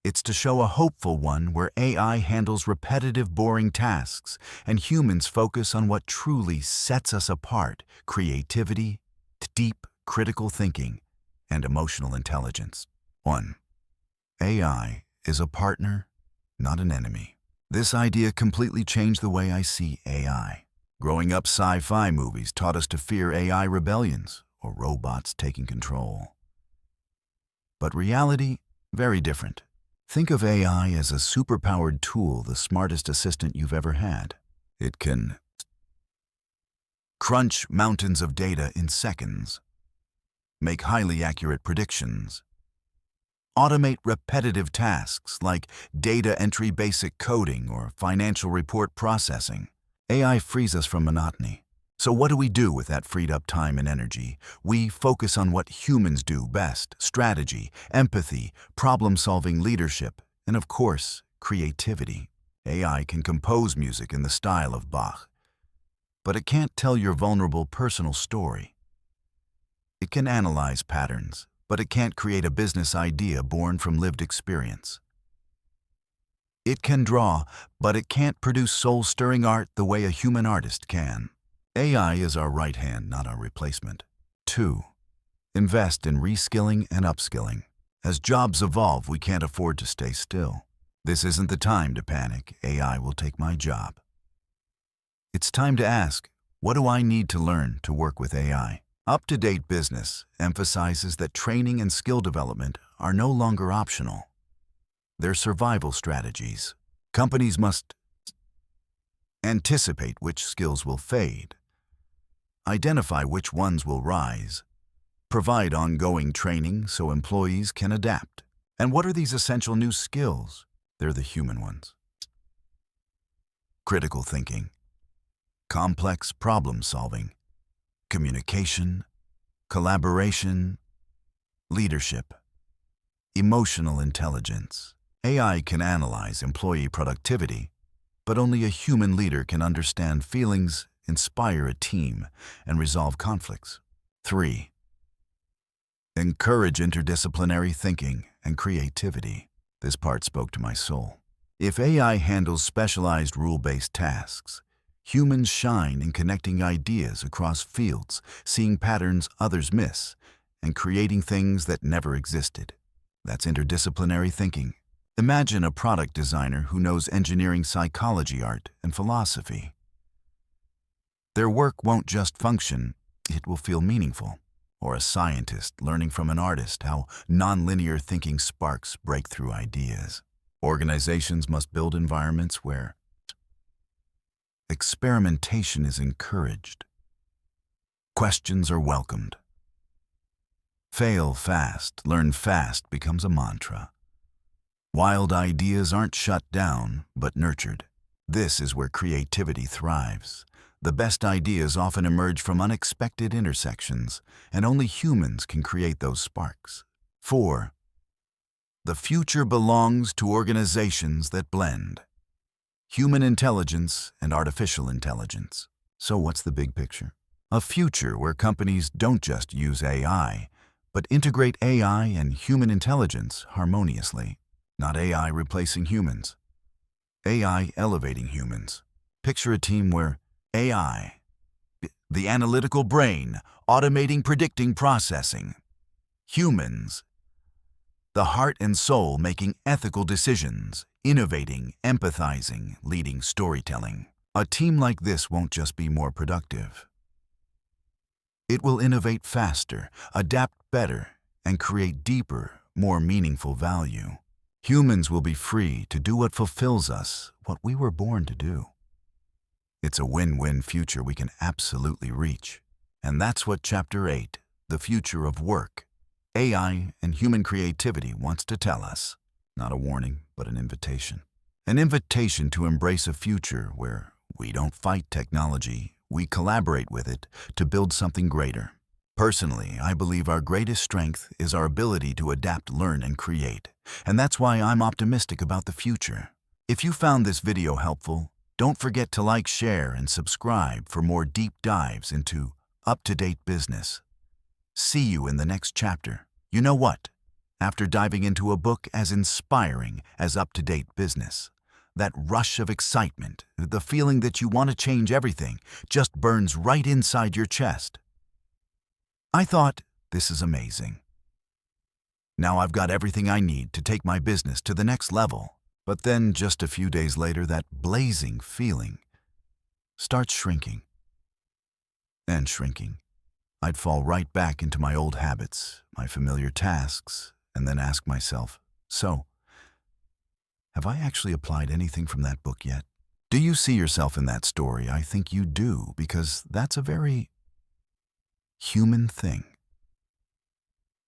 It's to show a hopeful one where AI handles repetitive, boring tasks and humans focus on what truly sets us apart: creativity, deep, critical thinking, and emotional intelligence. 1. AI is a partner, not an enemy. This idea completely changed the way I see AI. Growing up, sci-fi movies taught us to fear AI rebellions or robots taking control. But reality, very different. Think of AI as a superpowered tool, the smartest assistant you've ever had. It can crunch mountains of data in seconds, make highly accurate predictions, automate repetitive tasks like data entry, basic coding, or financial report processing. AI frees us from monotony. So what do we do with that freed up time and energy? We focus on what humans do best: strategy, empathy, problem-solving, leadership, and of course, creativity. AI can compose music in the style of Bach, but it can't tell your vulnerable personal story. It can analyze patterns, but it can't create a business idea born from lived experience. It can draw, but it can't produce soul-stirring art the way a human artist can. AI is our right hand, not our replacement. 2. Invest in reskilling and upskilling. As jobs evolve, we can't afford to stay still. This isn't the time to panic, AI will take my job. It's time to ask, what do I need to learn to work with AI? Up to Date Business emphasizes that training and skill development are no longer optional. They're survival strategies. Companies must anticipate which skills will fade, identify which ones will rise, provide ongoing training so employees can adapt. And what are these essential new skills? They're the human ones. Critical thinking, complex problem solving, communication, collaboration, leadership, emotional intelligence. AI can analyze employee productivity, but only a human leader can understand feelings, inspire a team, and resolve conflicts. 3. Encourage interdisciplinary thinking and creativity. This part spoke to my soul. If AI handles specialized rule-based tasks, humans shine in connecting ideas across fields, seeing patterns others miss, and creating things that never existed. That's interdisciplinary thinking. Imagine a product designer who knows engineering, psychology, art, and philosophy. Their work won't just function, it will feel meaningful. Or a scientist learning from an artist how nonlinear thinking sparks breakthrough ideas. Organizations must build environments where experimentation is encouraged. Questions are welcomed. Fail fast, learn fast becomes a mantra. Wild ideas aren't shut down, but nurtured. This is where creativity thrives. The best ideas often emerge from unexpected intersections, and only humans can create those sparks. 4. The future belongs to organizations that blend human intelligence and artificial intelligence. So what's the big picture? A future where companies don't just use AI, but integrate AI and human intelligence harmoniously. Not AI replacing humans. AI elevating humans. Picture a team where AI, the analytical brain, automating, predicting, processing. Humans, the heart and soul making ethical decisions, innovating, empathizing, leading storytelling. A team like this won't just be more productive. It will innovate faster, adapt better, and create deeper, more meaningful value. Humans will be free to do what fulfills us, what we were born to do. It's a win-win future we can absolutely reach. And that's what Chapter 8, The Future of Work, AI and Human Creativity wants to tell us. Not a warning, but an invitation. An invitation to embrace a future where we don't fight technology, we collaborate with it to build something greater. Personally, I believe our greatest strength is our ability to adapt, learn, and create. And that's why I'm optimistic about the future. If you found this video helpful, don't forget to like, share, and subscribe for more deep dives into up-to-date business. See you in the next chapter. You know what? After diving into a book as inspiring as Up-to-Date Business, that rush of excitement, the feeling that you want to change everything, just burns right inside your chest. I thought, this is amazing. Now I've got everything I need to take my business to the next level. But then, just a few days later, that blazing feeling starts shrinking and shrinking. I'd fall right back into my old habits, my familiar tasks, and then ask myself, so, have I actually applied anything from that book yet? Do you see yourself in that story? I think you do, because that's a very human thing.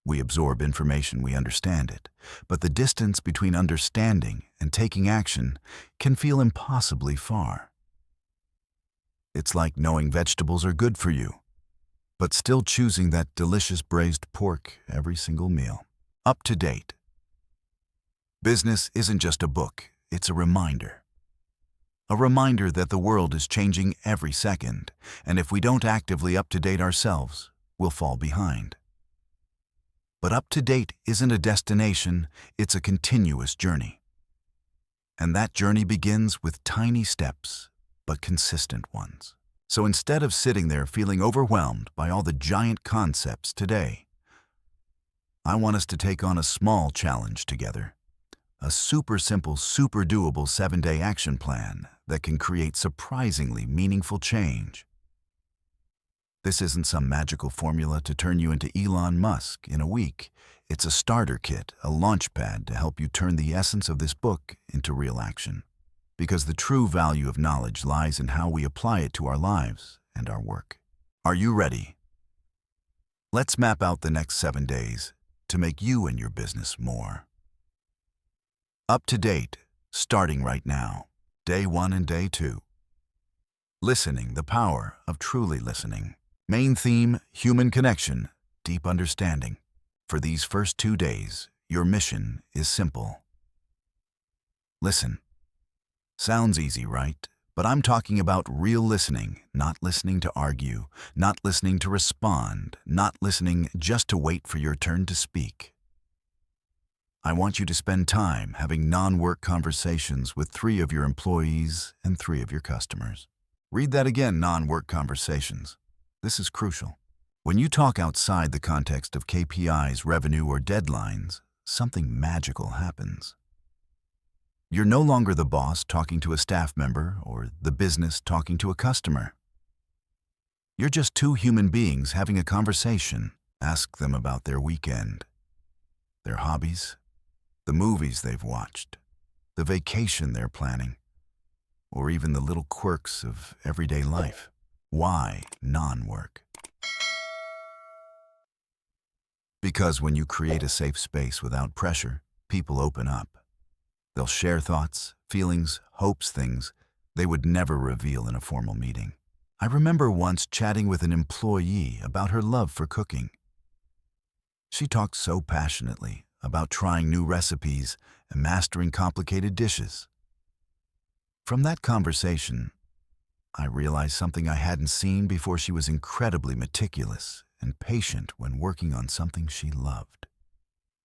We absorb information, we understand it, but the distance between understanding and taking action can feel impossibly far. It's like knowing vegetables are good for you, but still choosing that delicious braised pork every single meal. Up to date. Business isn't just a book, it's a reminder. A reminder that the world is changing every second, and if we don't actively up-to-date ourselves, we'll fall behind. But up to date isn't a destination, it's a continuous journey. And that journey begins with tiny steps, but consistent ones. So instead of sitting there feeling overwhelmed by all the giant concepts today, I want us to take on a small challenge together. A super simple, super doable 7-day action plan that can create surprisingly meaningful change. This isn't some magical formula to turn you into Elon Musk in a week. It's a starter kit, a launch pad to help you turn the essence of this book into real action. Because the true value of knowledge lies in how we apply it to our lives and our work. Are you ready? Let's map out the next 7 days to make you and your business more up to date, starting right now. Day 1 and Day 2. Listening, the power of truly listening. Main theme, human connection, deep understanding. For these first 2 days, your mission is simple. Listen. Sounds easy, right? But I'm talking about real listening, not listening to argue, not listening to respond, not listening just to wait for your turn to speak. I want you to spend time having non-work conversations with 3 of your employees and 3 of your customers. Read that again, non-work conversations. This is crucial. When you talk outside the context of KPIs, revenue, or deadlines, something magical happens. You're no longer the boss talking to a staff member or the business talking to a customer. You're just 2 human beings having a conversation. Ask them about their weekend, their hobbies, the movies they've watched, the vacation they're planning, or even the little quirks of everyday life. Why non-work? Because when you create a safe space without pressure, people open up. They'll share thoughts, feelings, hopes, things they would never reveal in a formal meeting. I remember once chatting with an employee about her love for cooking. She talked so passionately about trying new recipes and mastering complicated dishes. From that conversation, I realized something I hadn't seen before. She was incredibly meticulous and patient when working on something she loved.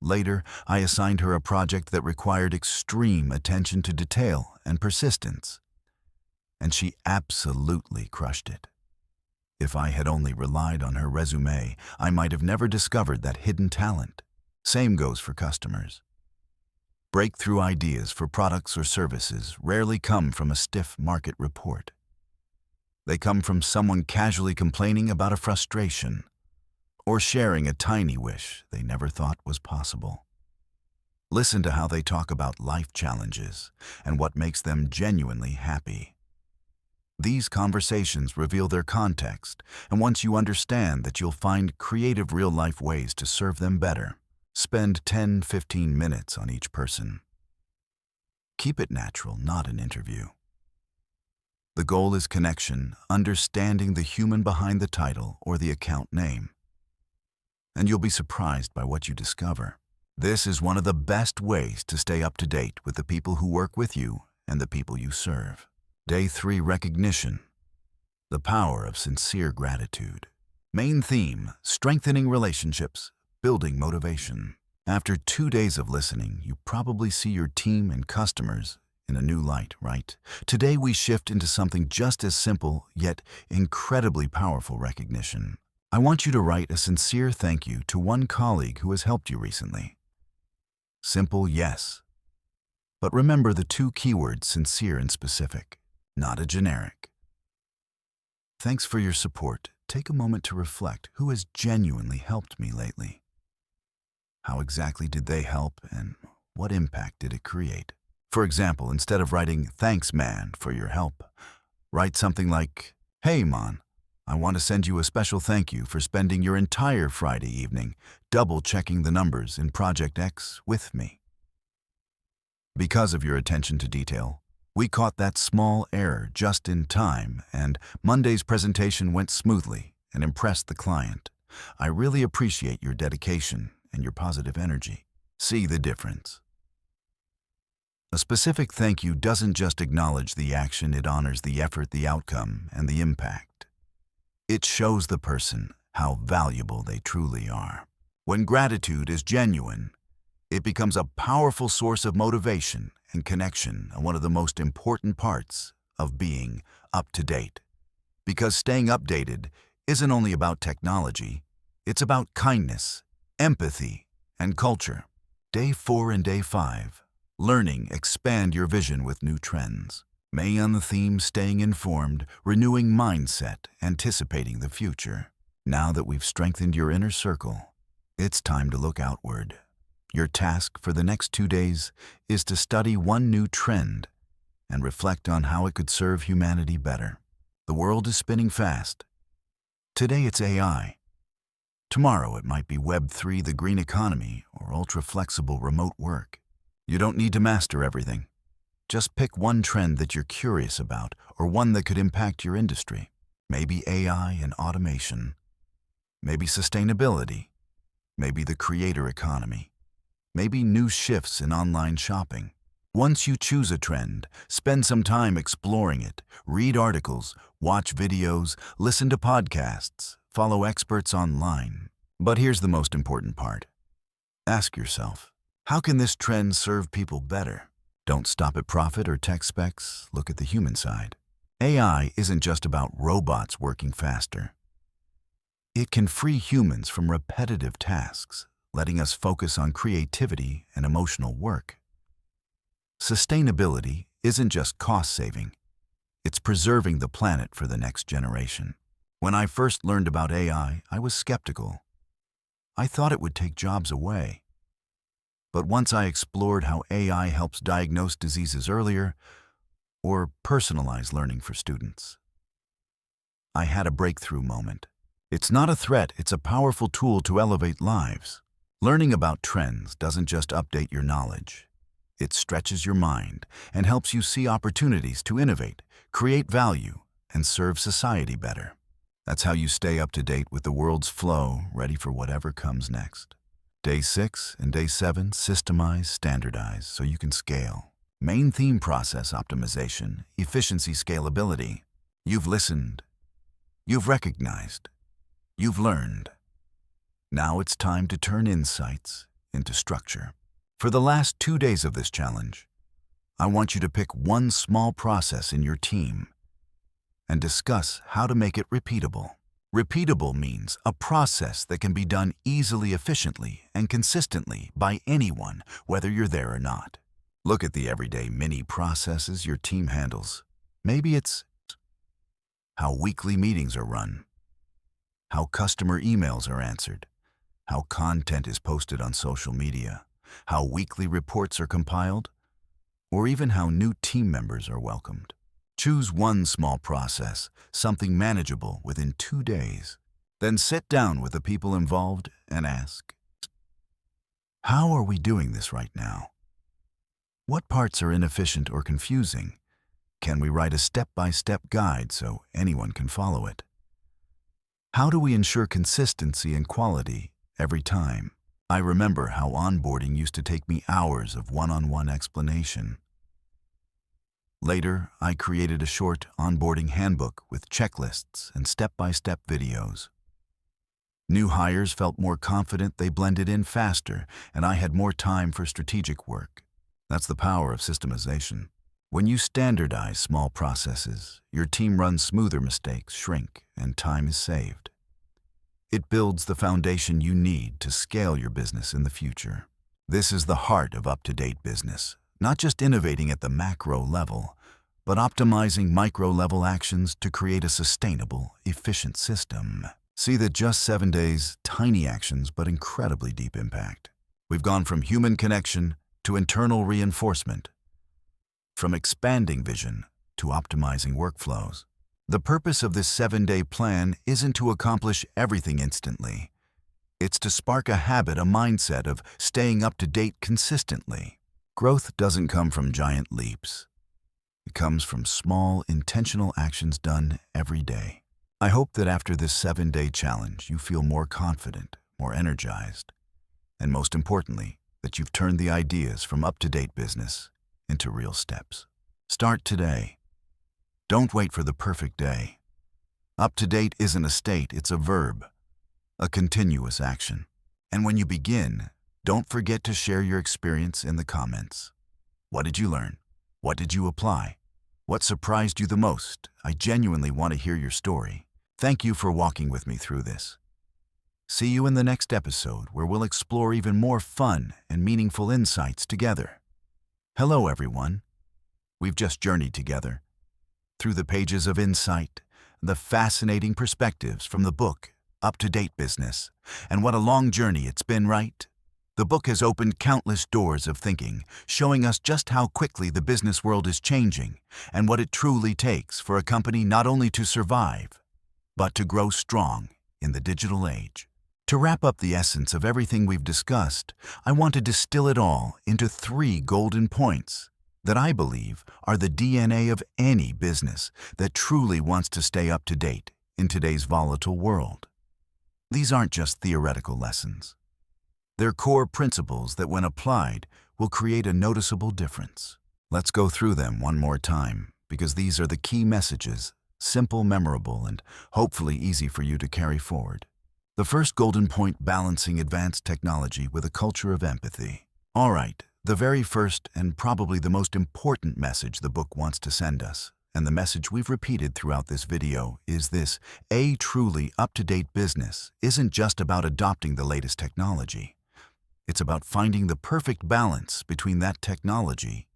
Later, I assigned her a project that required extreme attention to detail and persistence, and she absolutely crushed it. If I had only relied on her resume, I might have never discovered that hidden talent. Same goes for customers. Breakthrough ideas for products or services rarely come from a stiff market report. They come from someone casually complaining about a frustration or sharing a tiny wish they never thought was possible. Listen to how they talk about life challenges and what makes them genuinely happy. These conversations reveal their context, and once you understand that, you'll find creative real-life ways to serve them better. Spend 10-15 minutes on each person. Keep it natural, not an interview. The goal is connection, understanding the human behind the title or the account name. And you'll be surprised by what you discover. This is one of the best ways to stay up to date with the people who work with you and the people you serve. Day 3, recognition. The power of sincere gratitude. Main theme, strengthening relationships, building motivation. After 2 days of listening, you probably see your team and customers in a new light, right? Today we shift into something just as simple, yet incredibly powerful: recognition. I want you to write a sincere thank you to one colleague who has helped you recently. Simple, yes. But remember the 2 keywords: sincere and specific, not a generic. Thanks for your support. Take a moment to reflect. Who has genuinely helped me lately? How exactly did they help, and what impact did it create? For example, instead of writing, "Thanks, man, for your help," write something like, "Hey, man, I want to send you a special thank you for spending your entire Friday evening double-checking the numbers in Project X with me. Because of your attention to detail, we caught that small error just in time, and Monday's presentation went smoothly and impressed the client. I really appreciate your dedication and your positive energy." See the difference? A specific thank you doesn't just acknowledge the action, it honors the effort, the outcome, and the impact. It shows the person how valuable they truly are. When gratitude is genuine, it becomes a powerful source of motivation and connection, and one of the most important parts of being up to date. Because staying updated isn't only about technology, it's about kindness, empathy, and culture. Day 4 and Day 5. Learning, expand your vision with new trends. May on the theme staying informed, renewing mindset, anticipating the future. Now that we've strengthened your inner circle, it's time to look outward. Your task for the next 2 days is to study one new trend and reflect on how it could serve humanity better. The world is spinning fast. Today it's AI. Tomorrow it might be Web3, the green economy, or ultra-flexible remote work. You don't need to master everything. Just pick one trend that you're curious about, or one that could impact your industry. Maybe AI and automation. Maybe sustainability. Maybe the creator economy. Maybe new shifts in online shopping. Once you choose a trend, spend some time exploring it. Read articles, watch videos, listen to podcasts, follow experts online. But here's the most important part. Ask yourself, how can this trend serve people better? Don't stop at profit or tech specs, look at the human side. AI isn't just about robots working faster. It can free humans from repetitive tasks, letting us focus on creativity and emotional work. Sustainability isn't just cost-saving, it's preserving the planet for the next generation. When I first learned about AI, I was skeptical. I thought it would take jobs away. But once I explored how AI helps diagnose diseases earlier or personalize learning for students, I had a breakthrough moment. It's not a threat, it's a powerful tool to elevate lives. Learning about trends doesn't just update your knowledge. It stretches your mind and helps you see opportunities to innovate, create value, and serve society better. That's how you stay up to date with the world's flow, ready for whatever comes next. Day 6 and Day 7, systemize, standardize, so you can scale. Main theme process optimization, efficiency, scalability. You've listened. You've recognized. You've learned. Now it's time to turn insights into structure. For the last 2 days of this challenge, I want you to pick one small process in your team and discuss how to make it repeatable. Repeatable means a process that can be done easily, efficiently, and consistently by anyone, whether you're there or not. Look at the everyday mini processes your team handles. Maybe it's how weekly meetings are run, how customer emails are answered, how content is posted on social media, how weekly reports are compiled, or even how new team members are welcomed. Choose one small process, something manageable within 2 days. Then sit down with the people involved and ask, how are we doing this right now? What parts are inefficient or confusing? Can we write a step-by-step guide so anyone can follow it? How do we ensure consistency and quality every time? I remember how onboarding used to take me hours of one-on-one explanation. Later, I created a short onboarding handbook with checklists and step-by-step videos. New hires felt more confident, they blended in faster, and I had more time for strategic work. That's the power of systemization. When you standardize small processes, your team runs smoother, mistakes shrink, and time is saved. It builds the foundation you need to scale your business in the future. This is the heart of up-to-date business, not just innovating at the macro level, but optimizing micro-level actions to create a sustainable, efficient system. See that just 7 days, tiny actions, but incredibly deep impact. We've gone from human connection to internal reinforcement, from expanding vision to optimizing workflows. The purpose of this 7-day plan isn't to accomplish everything instantly. It's to spark a habit, a mindset of staying up to date consistently. Growth doesn't come from giant leaps. It comes from small, intentional actions done every day. I hope that after this 7-day challenge, you feel more confident, more energized, and most importantly, that you've turned the ideas from up-to-date business into real steps. Start today. Don't wait for the perfect day. Up to date isn't a state, it's a verb, a continuous action. And when you begin, don't forget to share your experience in the comments. What did you learn? What did you apply? What surprised you the most? I genuinely want to hear your story. Thank you for walking with me through this. See you in the next episode where we'll explore even more fun and meaningful insights together. Hello, everyone. We've just journeyed together through the pages of insight, the fascinating perspectives from the book Up to Date Business, and what a long journey it's been, right? The book has opened countless doors of thinking, showing us just how quickly the business world is changing and what it truly takes for a company not only to survive, but to grow strong in the digital age. To wrap up the essence of everything we've discussed, I want to distill it all into 3 golden points that I believe are the DNA of any business that truly wants to stay up to date in today's volatile world. These aren't just theoretical lessons. They're core principles that, when applied, will create a noticeable difference. Let's go through them one more time, because these are the key messages, simple, memorable, and hopefully easy for you to carry forward. The first golden point: balancing advanced technology with a culture of empathy. All right, the very first and probably the most important message the book wants to send us, and the message we've repeated throughout this video, is this: a truly up-to-date business isn't just about adopting the latest technology. It's about finding the perfect balance between that technology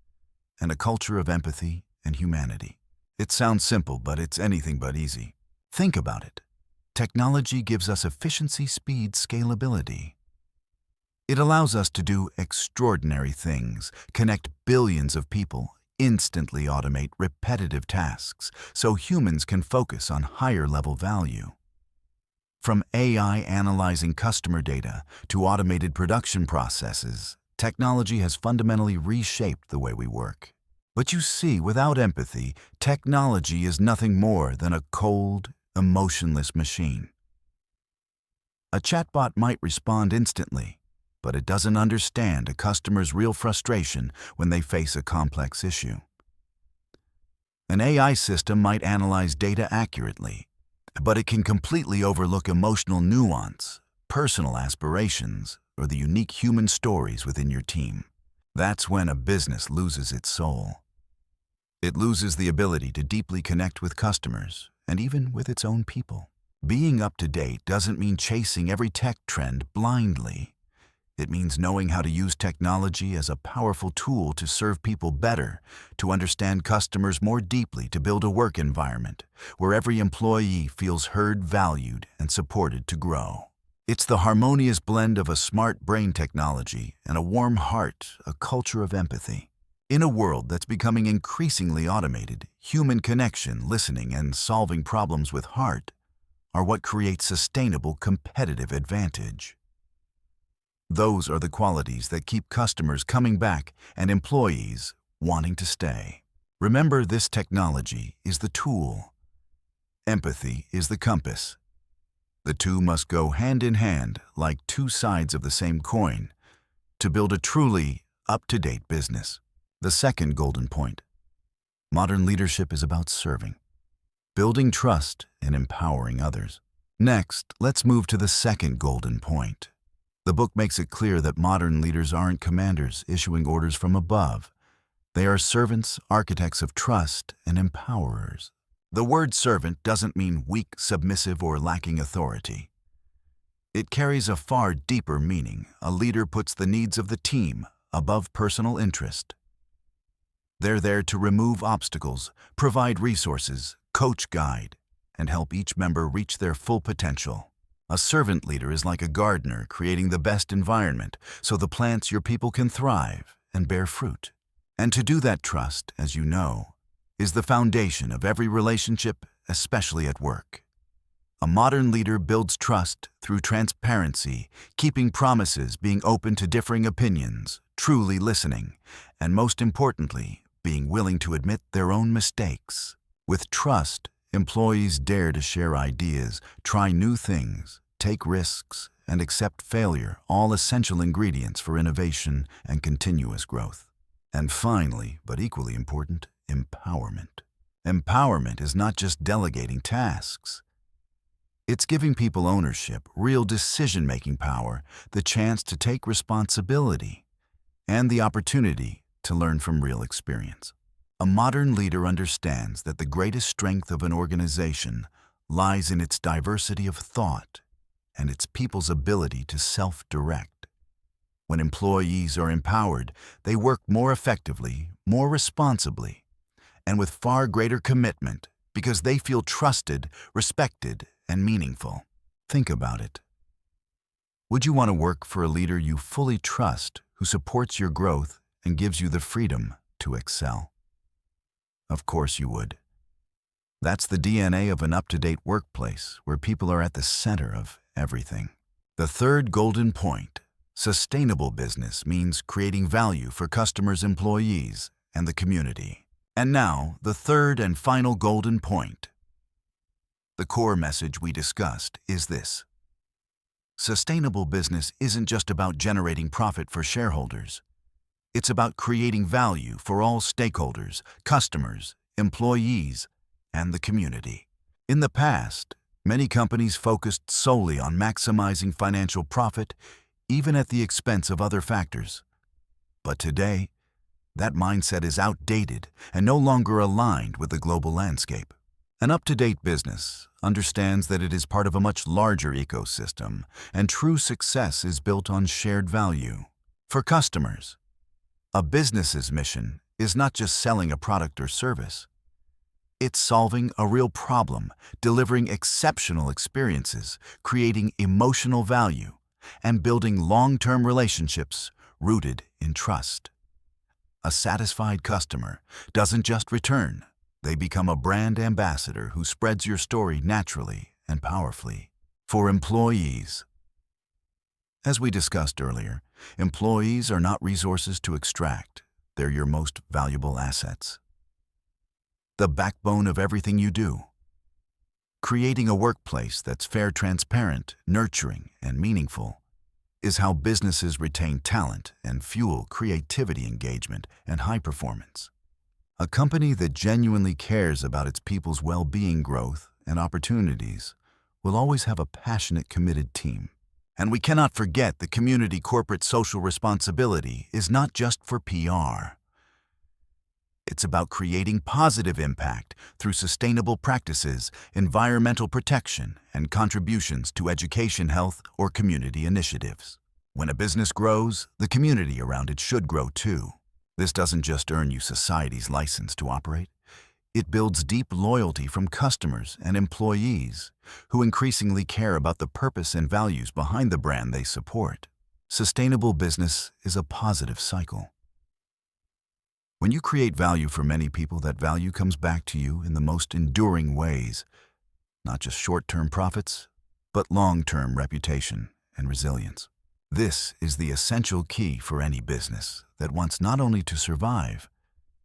and a culture of empathy and humanity. It sounds simple, but it's anything but easy. Think about it. Technology gives us efficiency, speed, scalability. It allows us to do extraordinary things, connect billions of people, instantly automate repetitive tasks so humans can focus on higher-level value. From AI analyzing customer data to automated production processes, technology has fundamentally reshaped the way we work. But you see, without empathy, technology is nothing more than a cold, emotionless machine. A chatbot might respond instantly, but it doesn't understand a customer's real frustration when they face a complex issue. An AI system might analyze data accurately, but it can completely overlook emotional nuance, personal aspirations, or the unique human stories within your team. That's when a business loses its soul. It loses the ability to deeply connect with customers and even with its own people. Being up to date doesn't mean chasing every tech trend blindly. It means knowing how to use technology as a powerful tool to serve people better, to understand customers more deeply, to build a work environment where every employee feels heard, valued, and supported to grow. It's the harmonious blend of a smart brain technology and a warm heart, a culture of empathy. In a world that's becoming increasingly automated, human connection, listening, and solving problems with heart are what creates sustainable competitive advantage. Those are the qualities that keep customers coming back and employees wanting to stay. Remember, this technology is the tool. Empathy is the compass. The two must go hand in hand like 2 sides of the same coin to build a truly up-to-date business. The second golden point: modern leadership is about serving, building trust, and empowering others. Next, let's move to the second golden point. The book makes it clear that modern leaders aren't commanders issuing orders from above. They are servants, architects of trust, and empowerers. The word servant doesn't mean weak, submissive, or lacking authority. It carries a far deeper meaning. A leader puts the needs of the team above personal interest. They're there to remove obstacles, provide resources, coach, guide, and help each member reach their full potential. A servant leader is like a gardener, creating the best environment so the plants your people can thrive and bear fruit. And to do that, trust, as you know, is the foundation of every relationship, especially at work. A modern leader builds trust through transparency, keeping promises, being open to differing opinions, truly listening, and most importantly, being willing to admit their own mistakes. With trust, employees dare to share ideas, try new things, take risks, and accept failure, all essential ingredients for innovation and continuous growth. And finally, but equally important, empowerment. Empowerment is not just delegating tasks. It's giving people ownership, real decision-making power, the chance to take responsibility, and the opportunity to learn from real experience. A modern leader understands that the greatest strength of an organization lies in its diversity of thought and its people's ability to self-direct. When employees are empowered, they work more effectively, more responsibly, and with far greater commitment because they feel trusted, respected, and meaningful. Think about it. Would you want to work for a leader you fully trust, who supports your growth and gives you the freedom to excel? Of course you would. That's the DNA of an up-to-date workplace where people are at the center of everything. The third golden point: sustainable business means creating value for customers, employees, and the community. And now, the third and final golden point. The core message we discussed is this: sustainable business isn't just about generating profit for shareholders. It's about creating value for all stakeholders, customers, employees, and the community. In the past, many companies focused solely on maximizing financial profit, even at the expense of other factors. But today, that mindset is outdated and no longer aligned with the global landscape. An up-to-date business understands that it is part of a much larger ecosystem, and true success is built on shared value. For customers, a business's mission is not just selling a product or service. It's solving a real problem, delivering exceptional experiences, creating emotional value, and building long-term relationships rooted in trust. A satisfied customer doesn't just return. They become a brand ambassador who spreads your story naturally and powerfully. For employees, as we discussed earlier, employees are not resources to extract. They're your most valuable assets. The backbone of everything you do. Creating a workplace that's fair, transparent, nurturing, and meaningful is how businesses retain talent and fuel creativity, engagement, and high performance. A company that genuinely cares about its people's well-being, growth, and opportunities will always have a passionate, committed team. And we cannot forget the community. Corporate social responsibility is not just for PR. It's about creating positive impact through sustainable practices, environmental protection, and contributions to education, health, or community initiatives. When a business grows, the community around it should grow too. This doesn't just earn you society's license to operate. It builds deep loyalty from customers and employees who increasingly care about the purpose and values behind the brand they support. Sustainable business is a positive cycle. When you create value for many people, that value comes back to you in the most enduring ways. Not just short-term profits, but long-term reputation and resilience. This is the essential key for any business that wants not only to survive,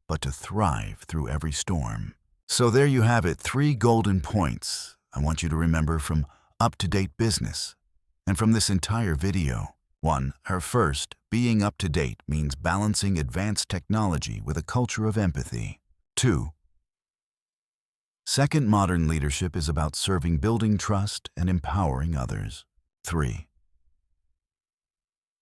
but to thrive through every storm. So there you have it, 3 golden points I want you to remember from up-to-date business and from this entire video. 1. Our first, being up to date means balancing advanced technology with a culture of empathy. 2. Second, modern leadership is about serving, building trust, and empowering others. 3.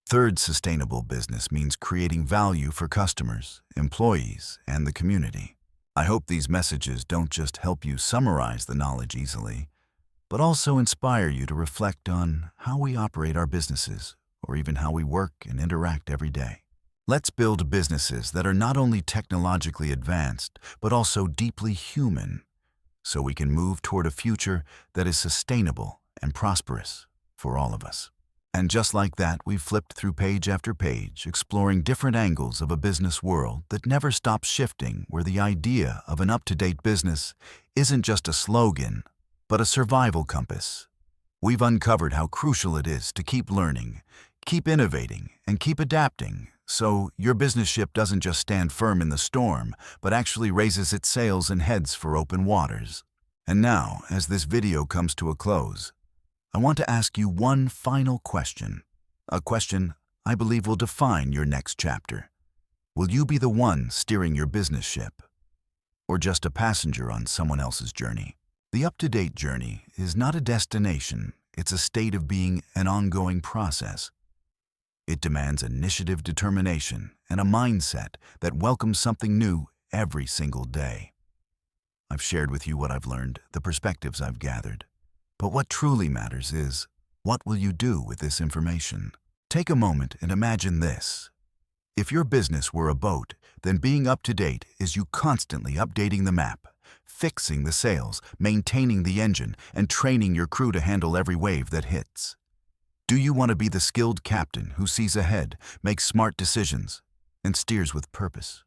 Third, sustainable business means creating value for customers, employees, and the community. I hope these messages don't just help you summarize the knowledge easily, but also inspire you to reflect on how we operate our businesses, or even how we work and interact every day. Let's build businesses that are not only technologically advanced, but also deeply human, so we can move toward a future that is sustainable and prosperous for all of us. And just like that, we've flipped through page after page, exploring different angles of a business world that never stops shifting, where the idea of an up-to-date business isn't just a slogan, but a survival compass. We've uncovered how crucial it is to keep learning, keep innovating, and keep adapting, so your business ship doesn't just stand firm in the storm, but actually raises its sails and heads for open waters. And now, as this video comes to a close, I want to ask you one final question, a question I believe will define your next chapter. Will you be the one steering your business ship, or just a passenger on someone else's journey? The up-to-date journey is not a destination, it's a state of being, an ongoing process. It demands initiative, determination, and a mindset that welcomes something new every single day. I've shared with you what I've learned, the perspectives I've gathered. But what truly matters is, what will you do with this information? Take a moment and imagine this. If your business were a boat, then being up to date is you constantly updating the map, fixing the sails, maintaining the engine, and training your crew to handle every wave that hits. Do you want to be the skilled captain who sees ahead, makes smart decisions, and steers with purpose?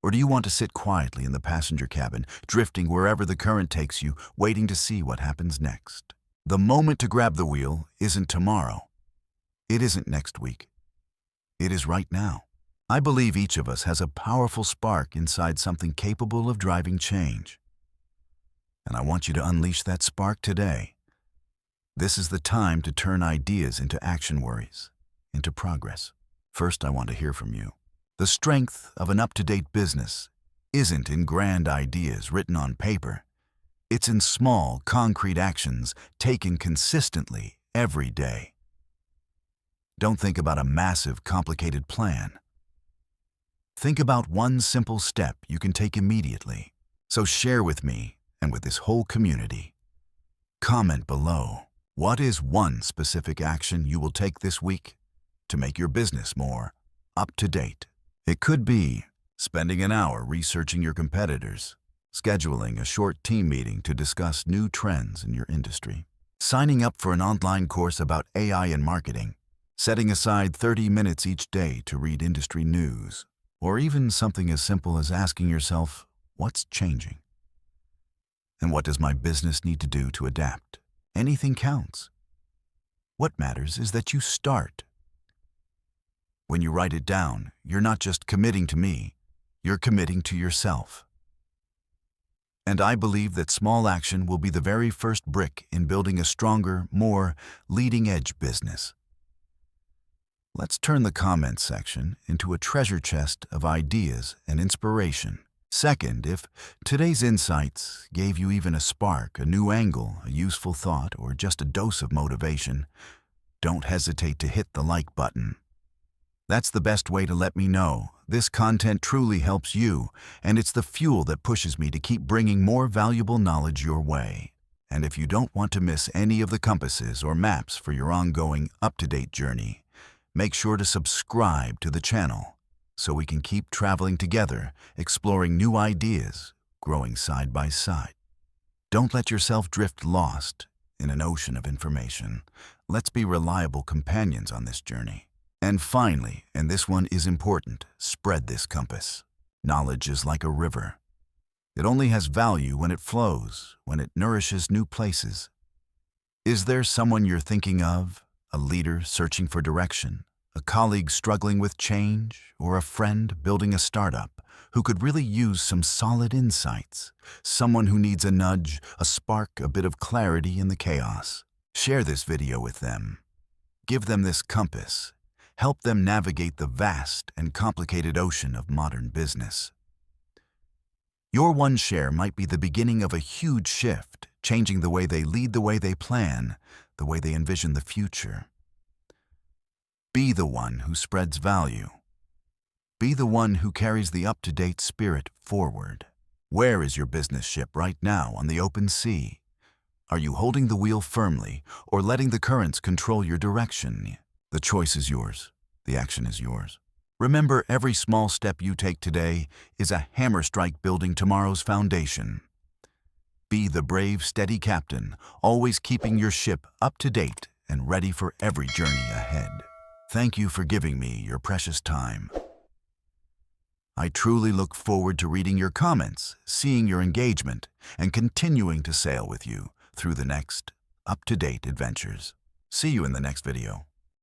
Or do you want to sit quietly in the passenger cabin, drifting wherever the current takes you, waiting to see what happens next? The moment to grab the wheel isn't tomorrow. It isn't next week. It is right now. I believe each of us has a powerful spark inside something capable of driving change. And I want you to unleash that spark today. This is the time to turn ideas into action worries, into progress. First, I want to hear from you. The strength of an up-to-date business isn't in grand ideas written on paper. It's in small, concrete actions taken consistently every day. Don't think about a massive, complicated plan. Think about one simple step you can take immediately. So share with me and with this whole community. Comment below. What is one specific action you will take this week to make your business more up to date? It could be spending an hour researching your competitors, scheduling a short team meeting to discuss new trends in your industry, signing up for an online course about AI and marketing, setting aside 30 minutes each day to read industry news, or even something as simple as asking yourself, what's changing? And what does my business need to do to adapt? Anything counts. What matters is that you start. When you write it down, you're not just committing to me, you're committing to yourself. And I believe that small action will be the very first brick in building a stronger, more leading-edge business. Let's turn the comments section into a treasure chest of ideas and inspiration. Second, if today's insights gave you even a spark, a new angle, a useful thought, or just a dose of motivation, don't hesitate to hit the like button. That's the best way to let me know this content truly helps you, and it's the fuel that pushes me to keep bringing more valuable knowledge your way. And if you don't want to miss any of the compasses or maps for your ongoing up-to-date journey, make sure to subscribe to the channel so we can keep traveling together, exploring new ideas, growing side by side. Don't let yourself drift lost in an ocean of information. Let's be reliable companions on this journey. And finally, and this one is important, spread this compass. Knowledge is like a river. It only has value when it flows, when it nourishes new places. Is there someone you're thinking of? A leader searching for direction? A colleague struggling with change? Or a friend building a startup who could really use some solid insights? Someone who needs a nudge, a spark, a bit of clarity in the chaos? Share this video with them. Give them this compass. Help them navigate the vast and complicated ocean of modern business. Your one share might be the beginning of a huge shift, changing the way they lead, the way they plan, the way they envision the future. Be the one who spreads value. Be the one who carries the up-to-date spirit forward. Where is your business ship right now on the open sea? Are you holding the wheel firmly or letting the currents control your direction? The choice is yours. The action is yours. Remember, every small step you take today is a hammer strike building tomorrow's foundation. Be the brave, steady captain, always keeping your ship up to date and ready for every journey ahead. Thank you for giving me your precious time. I truly look forward to reading your comments, seeing your engagement, and continuing to sail with you through the next up-to-date adventures. See you in the next video.